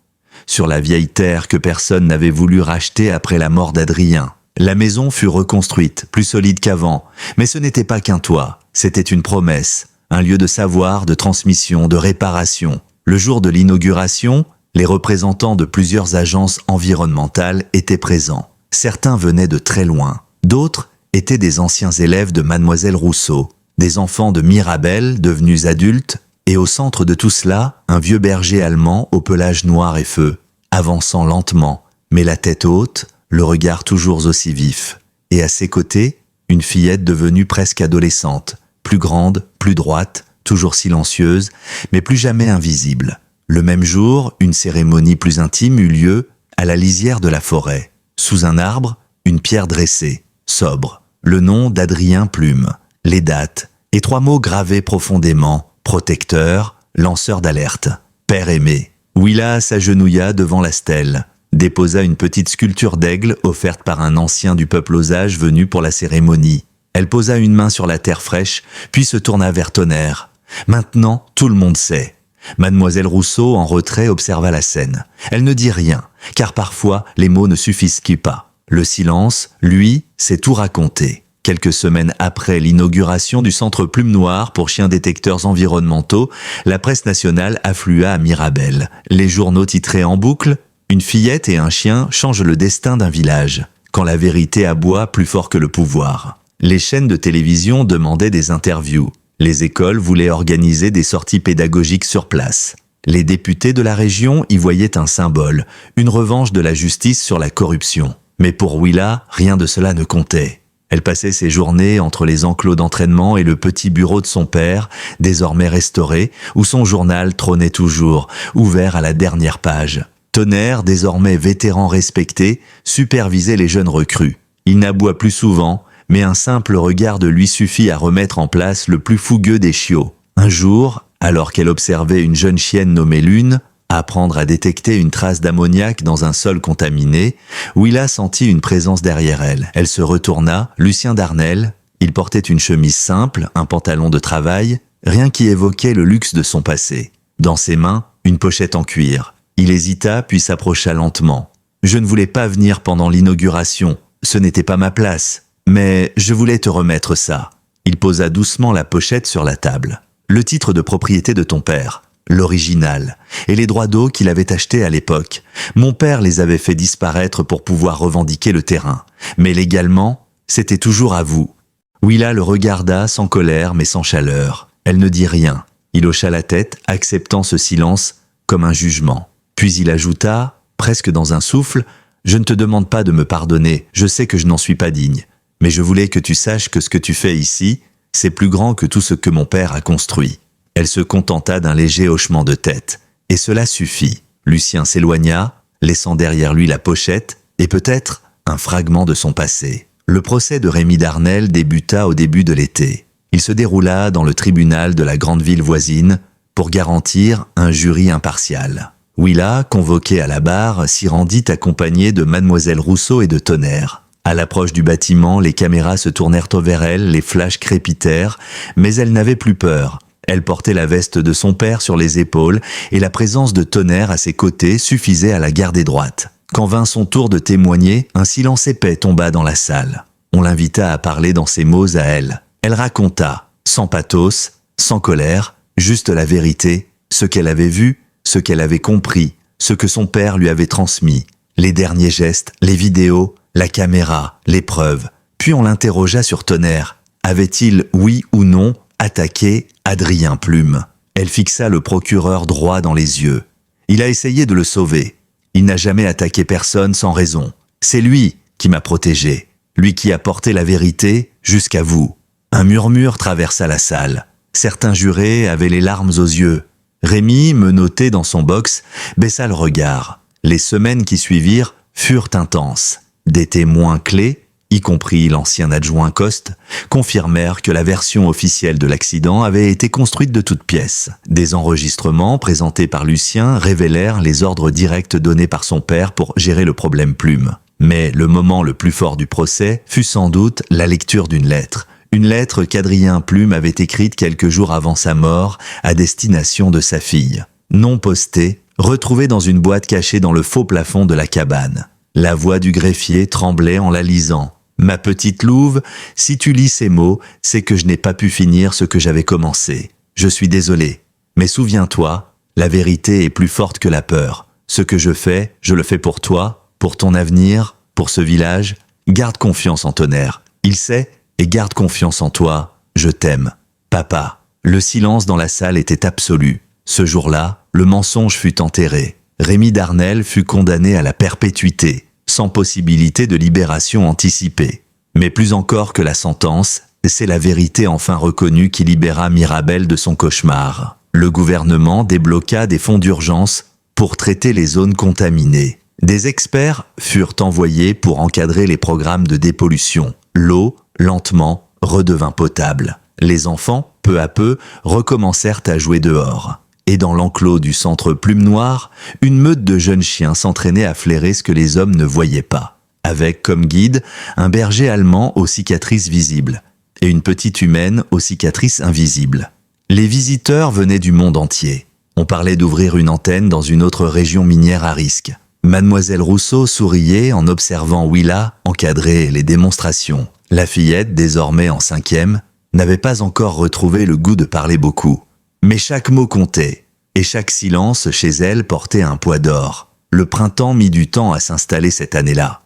sur la vieille terre que personne n'avait voulu racheter après la mort d'Adrien. La maison fut reconstruite, plus solide qu'avant, mais ce n'était pas qu'un toit, c'était une promesse, un lieu de savoir, de transmission, de réparation. Le jour de l'inauguration, les représentants de plusieurs agences environnementales étaient présents. Certains venaient de très loin, d'autres étaient des anciens élèves de Mademoiselle Rousseau, des enfants de Mirabel devenus adultes, et au centre de tout cela, un vieux berger allemand au pelage noir et feu, avançant lentement, mais la tête haute, le regard toujours aussi vif. Et à ses côtés, une fillette devenue presque adolescente, plus grande, plus droite, toujours silencieuse, mais plus jamais invisible. Le même jour, une cérémonie plus intime eut lieu à la lisière de la forêt. Sous un arbre, une pierre dressée, sobre, le nom d'Adrien Plume, les dates, et 3 mots gravés profondément, protecteur, lanceur d'alerte, père aimé. Willa s'agenouilla devant la stèle, déposa une petite sculpture d'aigle offerte par un ancien du peuple Osage venu pour la cérémonie. Elle posa une main sur la terre fraîche, puis se tourna vers Tonnerre. Maintenant, tout le monde sait. Mademoiselle Rousseau, en retrait, observa la scène. Elle ne dit rien, car parfois, les mots ne suffisent pas. Le silence, lui, sait tout raconter. Quelques semaines après l'inauguration du centre Plume Noire pour chiens détecteurs environnementaux, la presse nationale afflua à Mirabel. Les journaux titraient en boucle « Une fillette et un chien changent le destin d'un village », quand la vérité aboie plus fort que le pouvoir. Les chaînes de télévision demandaient des interviews. Les écoles voulaient organiser des sorties pédagogiques sur place. Les députés de la région y voyaient un symbole, une revanche de la justice sur la corruption. Mais pour Willa, rien de cela ne comptait. Elle passait ses journées entre les enclos d'entraînement et le petit bureau de son père, désormais restauré, où son journal trônait toujours, ouvert à la dernière page. Tonnerre, désormais vétéran respecté, supervisait les jeunes recrues. Il n'aboie plus souvent, mais un simple regard de lui suffit à remettre en place le plus fougueux des chiots. Un jour, alors qu'elle observait une jeune chienne nommée Lune, apprendre à détecter une trace d'ammoniac dans un sol contaminé, Willa sentit une présence derrière elle. Elle se retourna, Lucien Darnel. Il portait une chemise simple, un pantalon de travail, rien qui évoquait le luxe de son passé. Dans ses mains, une pochette en cuir. Il hésita puis s'approcha lentement. « Je ne voulais pas venir pendant l'inauguration, ce n'était pas ma place, mais je voulais te remettre ça. » Il posa doucement la pochette sur la table. « Le titre de propriété de ton père. » L'original, et les droits d'eau qu'il avait achetés à l'époque. Mon père les avait fait disparaître pour pouvoir revendiquer le terrain. Mais légalement, c'était toujours à vous. Willa le regarda sans colère mais sans chaleur. Elle ne dit rien. Il hocha la tête, acceptant ce silence comme un jugement. Puis il ajouta, presque dans un souffle, « Je ne te demande pas de me pardonner, je sais que je n'en suis pas digne. Mais je voulais que tu saches que ce que tu fais ici, c'est plus grand que tout ce que mon père a construit. » Elle se contenta d'un léger hochement de tête. Et cela suffit. Lucien s'éloigna, laissant derrière lui la pochette et peut-être un fragment de son passé. Le procès de Rémi Darnel débuta au début de l'été. Il se déroula dans le tribunal de la grande ville voisine pour garantir un jury impartial. Willa, convoquée à la barre, s'y rendit accompagnée de Mademoiselle Rousseau et de Tonnerre. À l'approche du bâtiment, les caméras se tournèrent vers elle, les flashs crépitèrent, mais elle n'avait plus peur. Elle portait la veste de son père sur les épaules et la présence de Tonnerre à ses côtés suffisait à la garder droite. Quand vint son tour de témoigner, un silence épais tomba dans la salle. On l'invita à parler dans ces mots à elle. Elle raconta, sans pathos, sans colère, juste la vérité, ce qu'elle avait vu, ce qu'elle avait compris, ce que son père lui avait transmis, les derniers gestes, les vidéos, la caméra, les preuves. Puis on l'interrogea sur Tonnerre. Avait-il, oui ou non, attaqué Adrien Plume? Elle fixa le procureur droit dans les yeux. Il a essayé de le sauver. Il n'a jamais attaqué personne sans raison. C'est lui qui m'a protégé. Lui qui a porté la vérité jusqu'à vous. Un murmure traversa la salle. Certains jurés avaient les larmes aux yeux. Rémi, menotté dans son box, baissa le regard. Les semaines qui suivirent furent intenses. Des témoins clés, y compris l'ancien adjoint Coste, confirmèrent que la version officielle de l'accident avait été construite de toutes pièces. Des enregistrements présentés par Lucien révélèrent les ordres directs donnés par son père pour gérer le problème Plume. Mais le moment le plus fort du procès fut sans doute la lecture d'une lettre. Une lettre qu'Adrien Plume avait écrite quelques jours avant sa mort à destination de sa fille. Non postée, retrouvée dans une boîte cachée dans le faux plafond de la cabane. La voix du greffier tremblait en la lisant. « Ma petite louve, si tu lis ces mots, c'est que je n'ai pas pu finir ce que j'avais commencé. Je suis désolé. Mais souviens-toi, la vérité est plus forte que la peur. Ce que je le fais pour toi, pour ton avenir, pour ce village. Garde confiance en Tonnerre. Il sait, et garde confiance en toi. Je t'aime. Papa. » Le silence dans la salle était absolu. Ce jour-là, le mensonge fut enterré. Rémi Darnel fut condamné à la perpétuité, sans possibilité de libération anticipée. Mais plus encore que la sentence, c'est la vérité enfin reconnue qui libéra Mirabel de son cauchemar. Le gouvernement débloqua des fonds d'urgence pour traiter les zones contaminées. Des experts furent envoyés pour encadrer les programmes de dépollution. L'eau, lentement, redevint potable. Les enfants, peu à peu, recommencèrent à jouer dehors. Et dans l'enclos du centre Plume Noire, une meute de jeunes chiens s'entraînait à flairer ce que les hommes ne voyaient pas. Avec comme guide, un berger allemand aux cicatrices visibles et une petite humaine aux cicatrices invisibles. Les visiteurs venaient du monde entier. On parlait d'ouvrir une antenne dans une autre région minière à risque. Mademoiselle Rousseau souriait en observant Willa encadrer les démonstrations. La fillette, désormais en 5e, n'avait pas encore retrouvé le goût de parler beaucoup. Mais chaque mot comptait, et chaque silence chez elle portait un poids d'or. Le printemps mit du temps à s'installer cette année-là,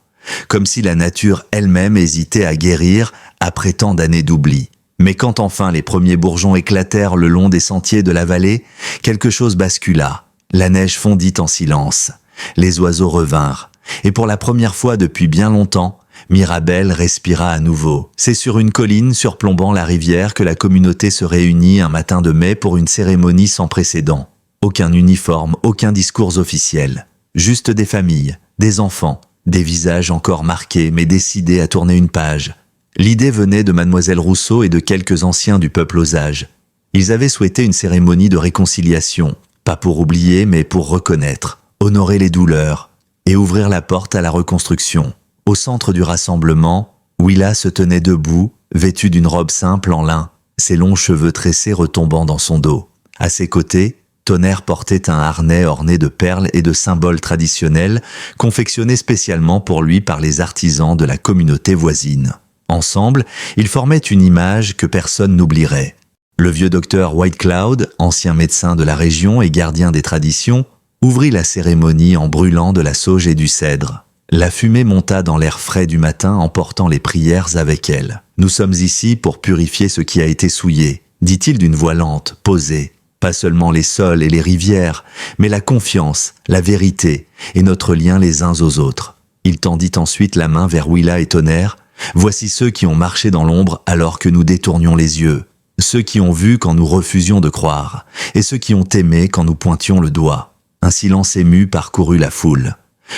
comme si la nature elle-même hésitait à guérir après tant d'années d'oubli. Mais quand enfin les premiers bourgeons éclatèrent le long des sentiers de la vallée, quelque chose bascula. La neige fondit en silence, les oiseaux revinrent, et pour la première fois depuis bien longtemps, Mirabel respira à nouveau. C'est sur une colline surplombant la rivière que la communauté se réunit un matin de mai pour une cérémonie sans précédent. Aucun uniforme, aucun discours officiel. Juste des familles, des enfants, des visages encore marqués mais décidés à tourner une page. L'idée venait de Mademoiselle Rousseau et de quelques anciens du peuple Osage. Ils avaient souhaité une cérémonie de réconciliation, pas pour oublier mais pour reconnaître, honorer les douleurs et ouvrir la porte à la reconstruction. Au centre du rassemblement, Willa se tenait debout, vêtue d'une robe simple en lin, ses longs cheveux tressés retombant dans son dos. À ses côtés, Tonnerre portait un harnais orné de perles et de symboles traditionnels, confectionnés spécialement pour lui par les artisans de la communauté voisine. Ensemble, ils formaient une image que personne n'oublierait. Le vieux docteur White Cloud, ancien médecin de la région et gardien des traditions, ouvrit la cérémonie en brûlant de la sauge et du cèdre. La fumée monta dans l'air frais du matin emportant les prières avec elle. « Nous sommes ici pour purifier ce qui a été souillé », dit-il d'une voix lente, posée. Pas seulement les sols et les rivières, mais la confiance, la vérité et notre lien les uns aux autres. Il tendit ensuite la main vers Willa et Tonnerre. « Voici ceux qui ont marché dans l'ombre alors que nous détournions les yeux. Ceux qui ont vu quand nous refusions de croire. Et ceux qui ont aimé quand nous pointions le doigt. » Un silence ému parcourut la foule.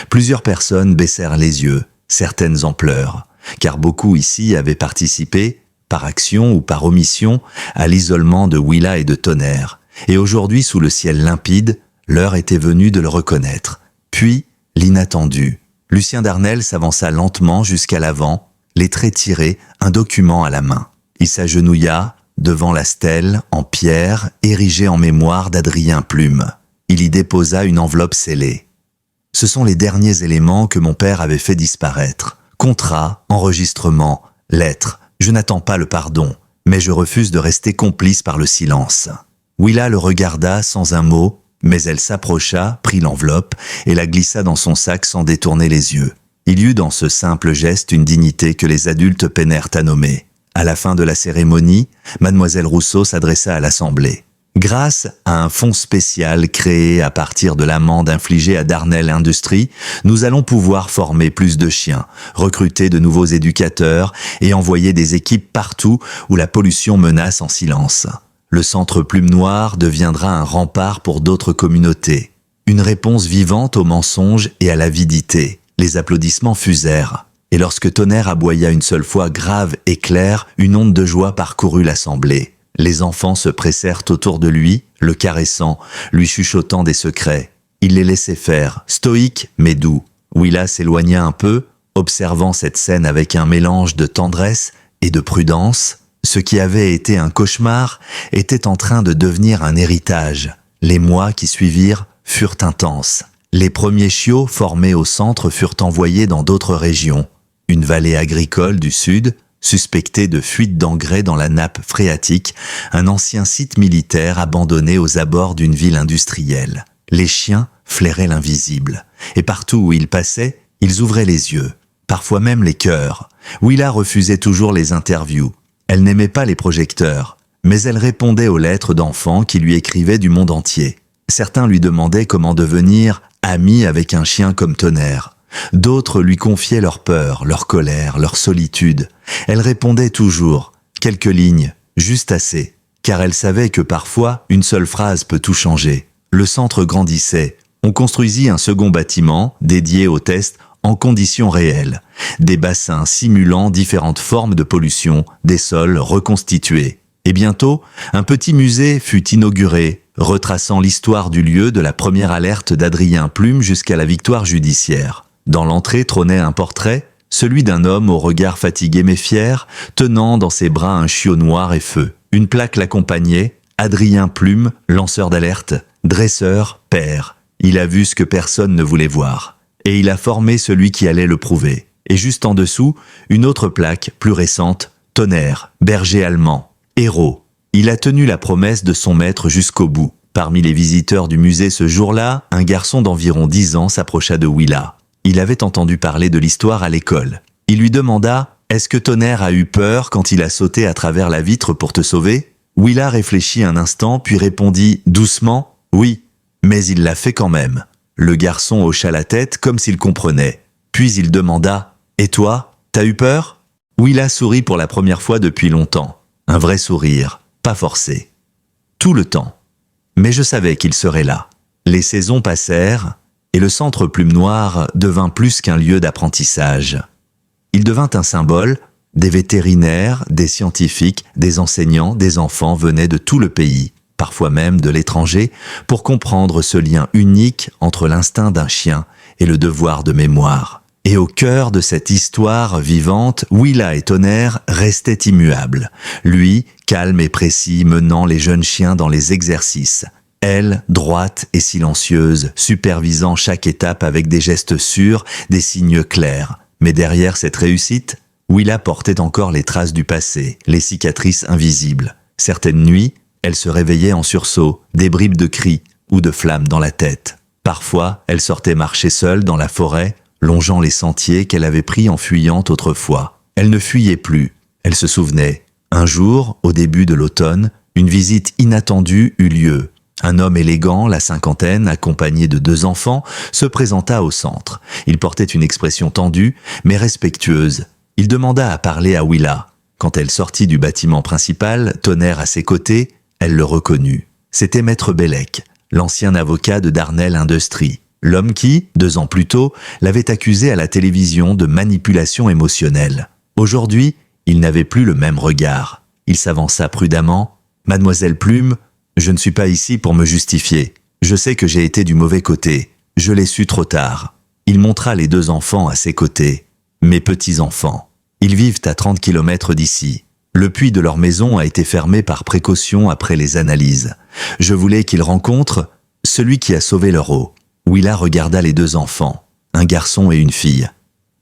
Plusieurs personnes baissèrent les yeux, certaines en pleurs, car beaucoup ici avaient participé, par action ou par omission, à l'isolement de Willa et de Tonnerre. Et aujourd'hui, sous le ciel limpide, l'heure était venue de le reconnaître. Puis, l'inattendu. Lucien Darnel s'avança lentement jusqu'à l'avant, les traits tirés, un document à la main. Il s'agenouilla devant la stèle en pierre érigée en mémoire d'Adrien Plume. Il y déposa une enveloppe scellée. Ce sont les derniers éléments que mon père avait fait disparaître. Contrat, enregistrement, lettres. Je n'attends pas le pardon, mais je refuse de rester complice par le silence. Willa le regarda sans un mot, mais elle s'approcha, prit l'enveloppe et la glissa dans son sac sans détourner les yeux. Il y eut dans ce simple geste une dignité que les adultes peinèrent à nommer. À la fin de la cérémonie, Mademoiselle Rousseau s'adressa à l'Assemblée. Grâce à un fonds spécial créé à partir de l'amende infligée à Darnel Industries, nous allons pouvoir former plus de chiens, recruter de nouveaux éducateurs et envoyer des équipes partout où la pollution menace en silence. Le centre Plume Noire deviendra un rempart pour d'autres communautés. Une réponse vivante aux mensonges et à l'avidité. Les applaudissements fusèrent. Et lorsque Tonnerre aboya une seule fois grave et claire, une onde de joie parcourut l'assemblée. Les enfants se pressèrent autour de lui, le caressant, lui chuchotant des secrets. Il les laissait faire, stoïque mais doux. Willa s'éloigna un peu, observant cette scène avec un mélange de tendresse et de prudence. Ce qui avait été un cauchemar était en train de devenir un héritage. Les mois qui suivirent furent intenses. Les premiers chiots formés au centre furent envoyés dans d'autres régions. Une vallée agricole du sud, suspectée de fuite d'engrais dans la nappe phréatique, un ancien site militaire abandonné aux abords d'une ville industrielle. Les chiens flairaient l'invisible, et partout où ils passaient, ils ouvraient les yeux, parfois même les cœurs. Willa refusait toujours les interviews. Elle n'aimait pas les projecteurs, mais elle répondait aux lettres d'enfants qui lui écrivaient du monde entier. Certains lui demandaient comment devenir ami avec un chien comme Tonnerre. D'autres lui confiaient leur peur, leur colère, leur solitude. Elle répondait toujours, quelques lignes, juste assez, car elle savait que parfois, une seule phrase peut tout changer. Le centre grandissait. On construisit un second bâtiment, dédié aux tests, en conditions réelles. Des bassins simulant différentes formes de pollution, des sols reconstitués. Et bientôt, un petit musée fut inauguré, retraçant l'histoire du lieu de la première alerte d'Adrien Plume jusqu'à la victoire judiciaire. Dans l'entrée trônait un portrait, celui d'un homme au regard fatigué mais fier, tenant dans ses bras un chiot noir et feu. Une plaque l'accompagnait, Adrien Plume, lanceur d'alerte, dresseur, père. Il a vu ce que personne ne voulait voir. Et il a formé celui qui allait le prouver. Et juste en dessous, une autre plaque, plus récente, Tonnerre, berger allemand, héros. Il a tenu la promesse de son maître jusqu'au bout. Parmi les visiteurs du musée ce jour-là, un garçon d'environ 10 ans s'approcha de Willa. Il avait entendu parler de l'histoire à l'école. Il lui demanda « Est-ce que Tonnerre a eu peur quand il a sauté à travers la vitre pour te sauver ?» Willa réfléchit un instant puis répondit doucement « Oui, mais il l'a fait quand même. » Le garçon hocha la tête comme s'il comprenait. Puis il demanda « Et toi, t'as eu peur ?» Willa sourit pour la première fois depuis longtemps. Un vrai sourire, pas forcé. Tout le temps. Mais je savais qu'il serait là. Les saisons passèrent, et le centre Plume Noire devint plus qu'un lieu d'apprentissage. Il devint un symbole, des vétérinaires, des scientifiques, des enseignants, des enfants venaient de tout le pays, parfois même de l'étranger, pour comprendre ce lien unique entre l'instinct d'un chien et le devoir de mémoire. Et au cœur de cette histoire vivante, Willa et Tonnerre restaient immuables. Lui, calme et précis, menant les jeunes chiens dans les exercices. Elle, droite et silencieuse, supervisant chaque étape avec des gestes sûrs, des signes clairs. Mais derrière cette réussite, Willa portait encore les traces du passé, les cicatrices invisibles. Certaines nuits, elle se réveillait en sursaut, des bribes de cris ou de flammes dans la tête. Parfois, elle sortait marcher seule dans la forêt, longeant les sentiers qu'elle avait pris en fuyant autrefois. Elle ne fuyait plus, elle se souvenait. Un jour, au début de l'automne, une visite inattendue eut lieu. Un homme élégant, la cinquantaine, accompagné de 2 enfants, se présenta au centre. Il portait une expression tendue, mais respectueuse. Il demanda à parler à Willa. Quand elle sortit du bâtiment principal, Tonnerre à ses côtés, elle le reconnut. C'était Maître Bellec, l'ancien avocat de Darnell Industries. L'homme qui, 2 ans plus tôt, l'avait accusé à la télévision de manipulation émotionnelle. Aujourd'hui, il n'avait plus le même regard. Il s'avança prudemment. « Mademoiselle Plume, je ne suis pas ici pour me justifier. Je sais que j'ai été du mauvais côté. Je l'ai su trop tard. » Il montra les 2 enfants à ses côtés. « Mes petits-enfants. Ils vivent à 30 km d'ici. Le puits de leur maison a été fermé par précaution après les analyses. Je voulais qu'ils rencontrent celui qui a sauvé leur eau. » Willa regarda les 2 enfants, un garçon et une fille.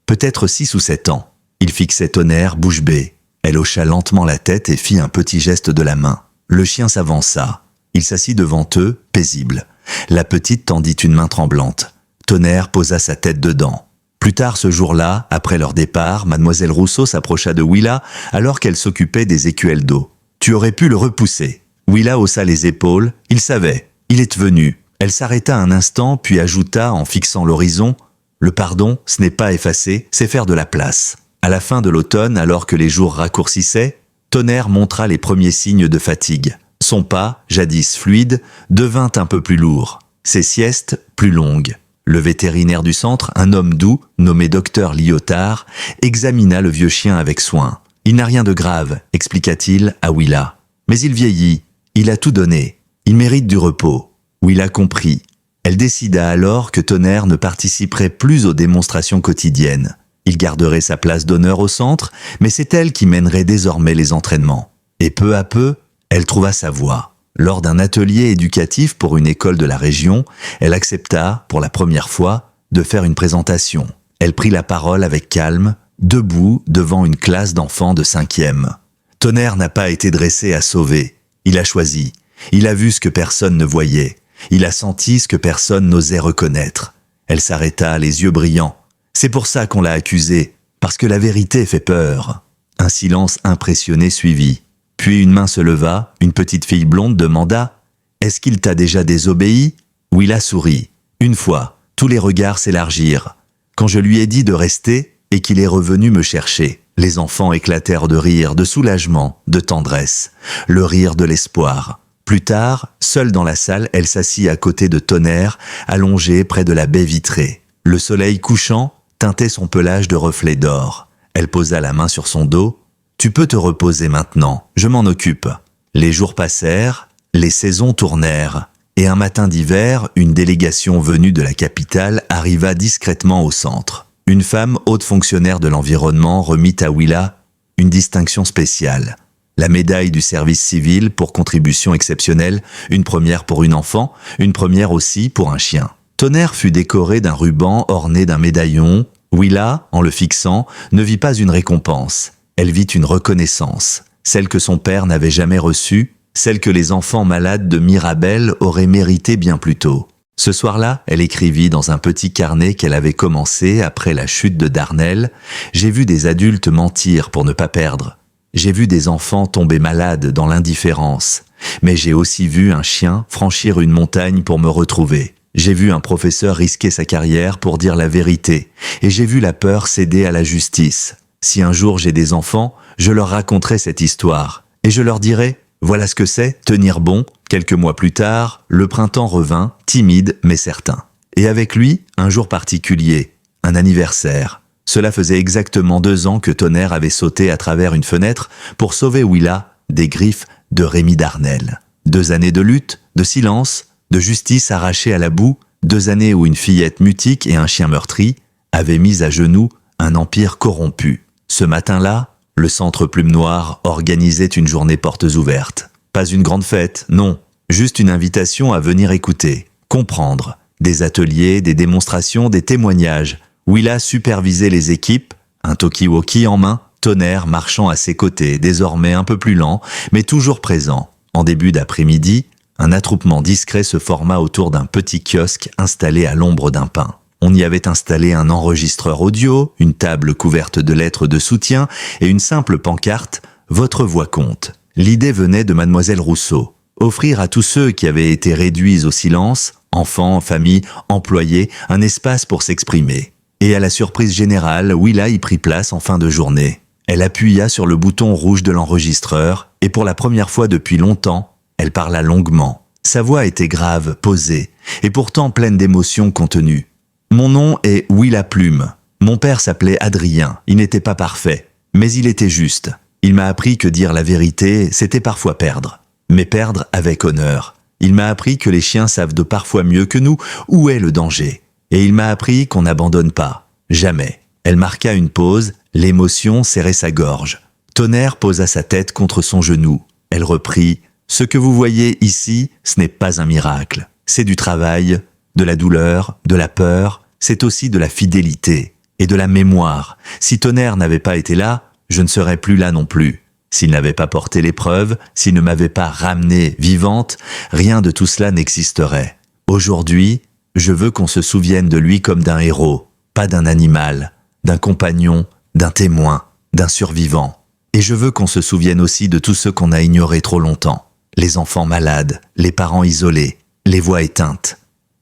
Peut-être 6 ou 7 ans. Il fixait Tonnerre bouche bée. Elle hocha lentement la tête et fit un petit geste de la main. Le chien s'avança. Il s'assit devant eux, paisible. La petite tendit une main tremblante. Tonnerre posa sa tête dedans. Plus tard ce jour-là, après leur départ, mademoiselle Rousseau s'approcha de Willa alors qu'elle s'occupait des écuelles d'eau. « Tu aurais pu le repousser. » Willa haussa les épaules. Il savait. Il est venu. Elle s'arrêta un instant, puis ajouta en fixant l'horizon « Le pardon, ce n'est pas effacer, c'est faire de la place. » À la fin de l'automne, alors que les jours raccourcissaient, Tonnerre montra les premiers signes de fatigue. Son pas, jadis fluide, devint un peu plus lourd. Ses siestes, plus longues. Le vétérinaire du centre, un homme doux, nommé docteur Lyotard, examina le vieux chien avec soin. « Il n'a rien de grave, expliqua-t-il à Willa. Mais il vieillit, il a tout donné, il mérite du repos. » Willa comprit. Elle décida alors que Tonnerre ne participerait plus aux démonstrations quotidiennes. Il garderait sa place d'honneur au centre, mais c'est elle qui mènerait désormais les entraînements. Et peu à peu, elle trouva sa voie. Lors d'un atelier éducatif pour une école de la région, elle accepta, pour la première fois, de faire une présentation. Elle prit la parole avec calme, debout devant une classe d'enfants de 5e. Tonnerre n'a pas été dressé à sauver. Il a choisi. Il a vu ce que personne ne voyait. Il a senti ce que personne n'osait reconnaître. Elle s'arrêta, les yeux brillants. C'est pour ça qu'on l'a accusée, parce que la vérité fait peur. Un silence impressionné suivit. Puis une main se leva, une petite fille blonde demanda « Est-ce qu'il t'a déjà désobéi ?» Willa sourit. Une fois, tous les regards s'élargirent. Quand je lui ai dit de rester et qu'il est revenu me chercher, les enfants éclatèrent de rire, de soulagement, de tendresse, le rire de l'espoir. Plus tard, seule dans la salle, elle s'assit à côté de Tonnerre, allongée près de la baie vitrée. Le soleil couchant teintait son pelage de reflets d'or. Elle posa la main sur son dos. « Tu peux te reposer maintenant, je m'en occupe. » Les jours passèrent, les saisons tournèrent, et un matin d'hiver, une délégation venue de la capitale arriva discrètement au centre. Une femme haute fonctionnaire de l'environnement remit à Willa une distinction spéciale. La médaille du service civil pour contribution exceptionnelle, une première pour une enfant, une première aussi pour un chien. Tonnerre fut décoré d'un ruban orné d'un médaillon. Willa, en le fixant, ne vit pas une récompense. Elle vit une reconnaissance, celle que son père n'avait jamais reçue, celle que les enfants malades de Mirabel auraient méritée bien plus tôt. Ce soir-là, elle écrivit dans un petit carnet qu'elle avait commencé après la chute de Darnell « J'ai vu des adultes mentir pour ne pas perdre. J'ai vu des enfants tomber malades dans l'indifférence. Mais j'ai aussi vu un chien franchir une montagne pour me retrouver. J'ai vu un professeur risquer sa carrière pour dire la vérité. Et j'ai vu la peur céder à la justice. Si un jour j'ai des enfants, je leur raconterai cette histoire. Et je leur dirai, voilà ce que c'est, tenir bon. » Quelques mois plus tard, le printemps revint, timide mais certain. Et avec lui, un jour particulier, un anniversaire. Cela faisait exactement 2 ans que Tonnerre avait sauté à travers une fenêtre pour sauver Willa des griffes de Rémi Darnell. 2 années de lutte, de silence, de justice arrachée à la boue, 2 années où une fillette mutique et un chien meurtri avaient mis à genoux un empire corrompu. Ce matin-là, le Centre Plume Noire organisait une journée portes ouvertes. Pas une grande fête, non, juste une invitation à venir écouter, comprendre. Des ateliers, des démonstrations, des témoignages. Willa supervisait les équipes, un talkie-walkie en main, Tonnerre marchant à ses côtés, désormais un peu plus lent, mais toujours présent. En début d'après-midi, un attroupement discret se forma autour d'un petit kiosque installé à l'ombre d'un pin. On y avait installé un enregistreur audio, une table couverte de lettres de soutien et une simple pancarte « Votre voix compte ». L'idée venait de Mademoiselle Rousseau. Offrir à tous ceux qui avaient été réduits au silence, enfants, familles, employés, un espace pour s'exprimer. Et à la surprise générale, Willa y prit place en fin de journée. Elle appuya sur le bouton rouge de l'enregistreur et pour la première fois depuis longtemps, elle parla longuement. Sa voix était grave, posée, et pourtant pleine d'émotions contenues. Mon nom est Willa Plume. Mon père s'appelait Adrien. Il n'était pas parfait, mais il était juste. Il m'a appris que dire la vérité, c'était parfois perdre. Mais perdre avec honneur. Il m'a appris que les chiens savent de parfois mieux que nous où est le danger. Et il m'a appris qu'on n'abandonne pas. Jamais. Elle marqua une pause, l'émotion serrait sa gorge. Tonnerre posa sa tête contre son genou. Elle reprit « Ce que vous voyez ici, ce n'est pas un miracle. C'est du travail, de la douleur, de la peur. C'est aussi de la fidélité et de la mémoire. Si Tonnerre n'avait pas été là, je ne serais plus là non plus. S'il n'avait pas porté l'épreuve, s'il ne m'avait pas ramenée vivante, rien de tout cela n'existerait. Aujourd'hui, je veux qu'on se souvienne de lui comme d'un héros, pas d'un animal, d'un compagnon, d'un témoin, d'un survivant. Et je veux qu'on se souvienne aussi de tous ceux qu'on a ignorés trop longtemps. Les enfants malades, les parents isolés, les voix éteintes.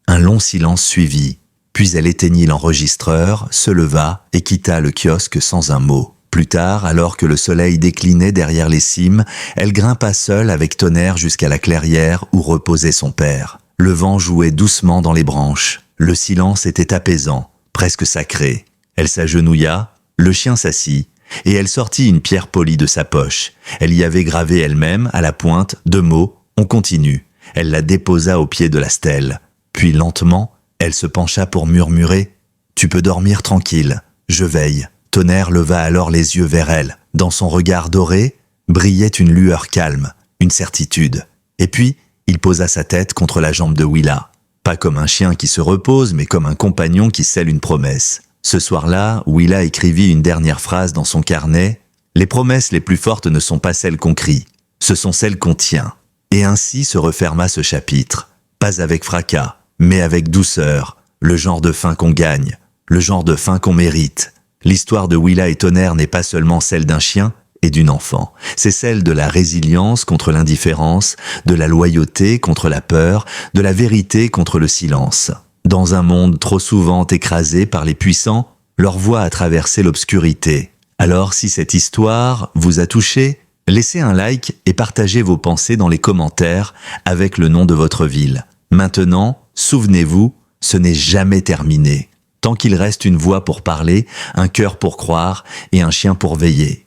Un long silence suivit. Puis elle éteignit l'enregistreur, se leva et quitta le kiosque sans un mot. Plus tard, alors que le soleil déclinait derrière les cimes, elle grimpa seule avec Tonnerre jusqu'à la clairière où reposait son père. Le vent jouait doucement dans les branches. Le silence était apaisant, presque sacré. Elle s'agenouilla, le chien s'assit, et elle sortit une pierre polie de sa poche. Elle y avait gravé elle-même, à la pointe, 2 mots « On continue ». Elle la déposa au pied de la stèle. Puis lentement, elle se pencha pour murmurer « Tu peux dormir tranquille, je veille ». Tonnerre leva alors les yeux vers elle. Dans son regard doré, brillait une lueur calme, une certitude. Et puis, Il posa sa tête contre la jambe de Willa. Pas comme un chien qui se repose, mais comme un compagnon qui scelle une promesse. Ce soir-là, Willa écrivit une dernière phrase dans son carnet. « Les promesses les plus fortes ne sont pas celles qu'on crie, ce sont celles qu'on tient. » Et ainsi se referma ce chapitre. Pas avec fracas, mais avec douceur. Le genre de fin qu'on gagne, le genre de fin qu'on mérite. L'histoire de Willa et Tonnerre n'est pas seulement celle d'un chien et d'une enfant. C'est celle de la résilience contre l'indifférence, de la loyauté contre la peur, de la vérité contre le silence. Dans un monde trop souvent écrasé par les puissants, leur voix a traversé l'obscurité. Alors si cette histoire vous a touché, laissez un like et partagez vos pensées dans les commentaires avec le nom de votre ville. Maintenant, souvenez-vous, ce n'est jamais terminé. Tant qu'il reste une voix pour parler, un cœur pour croire et un chien pour veiller.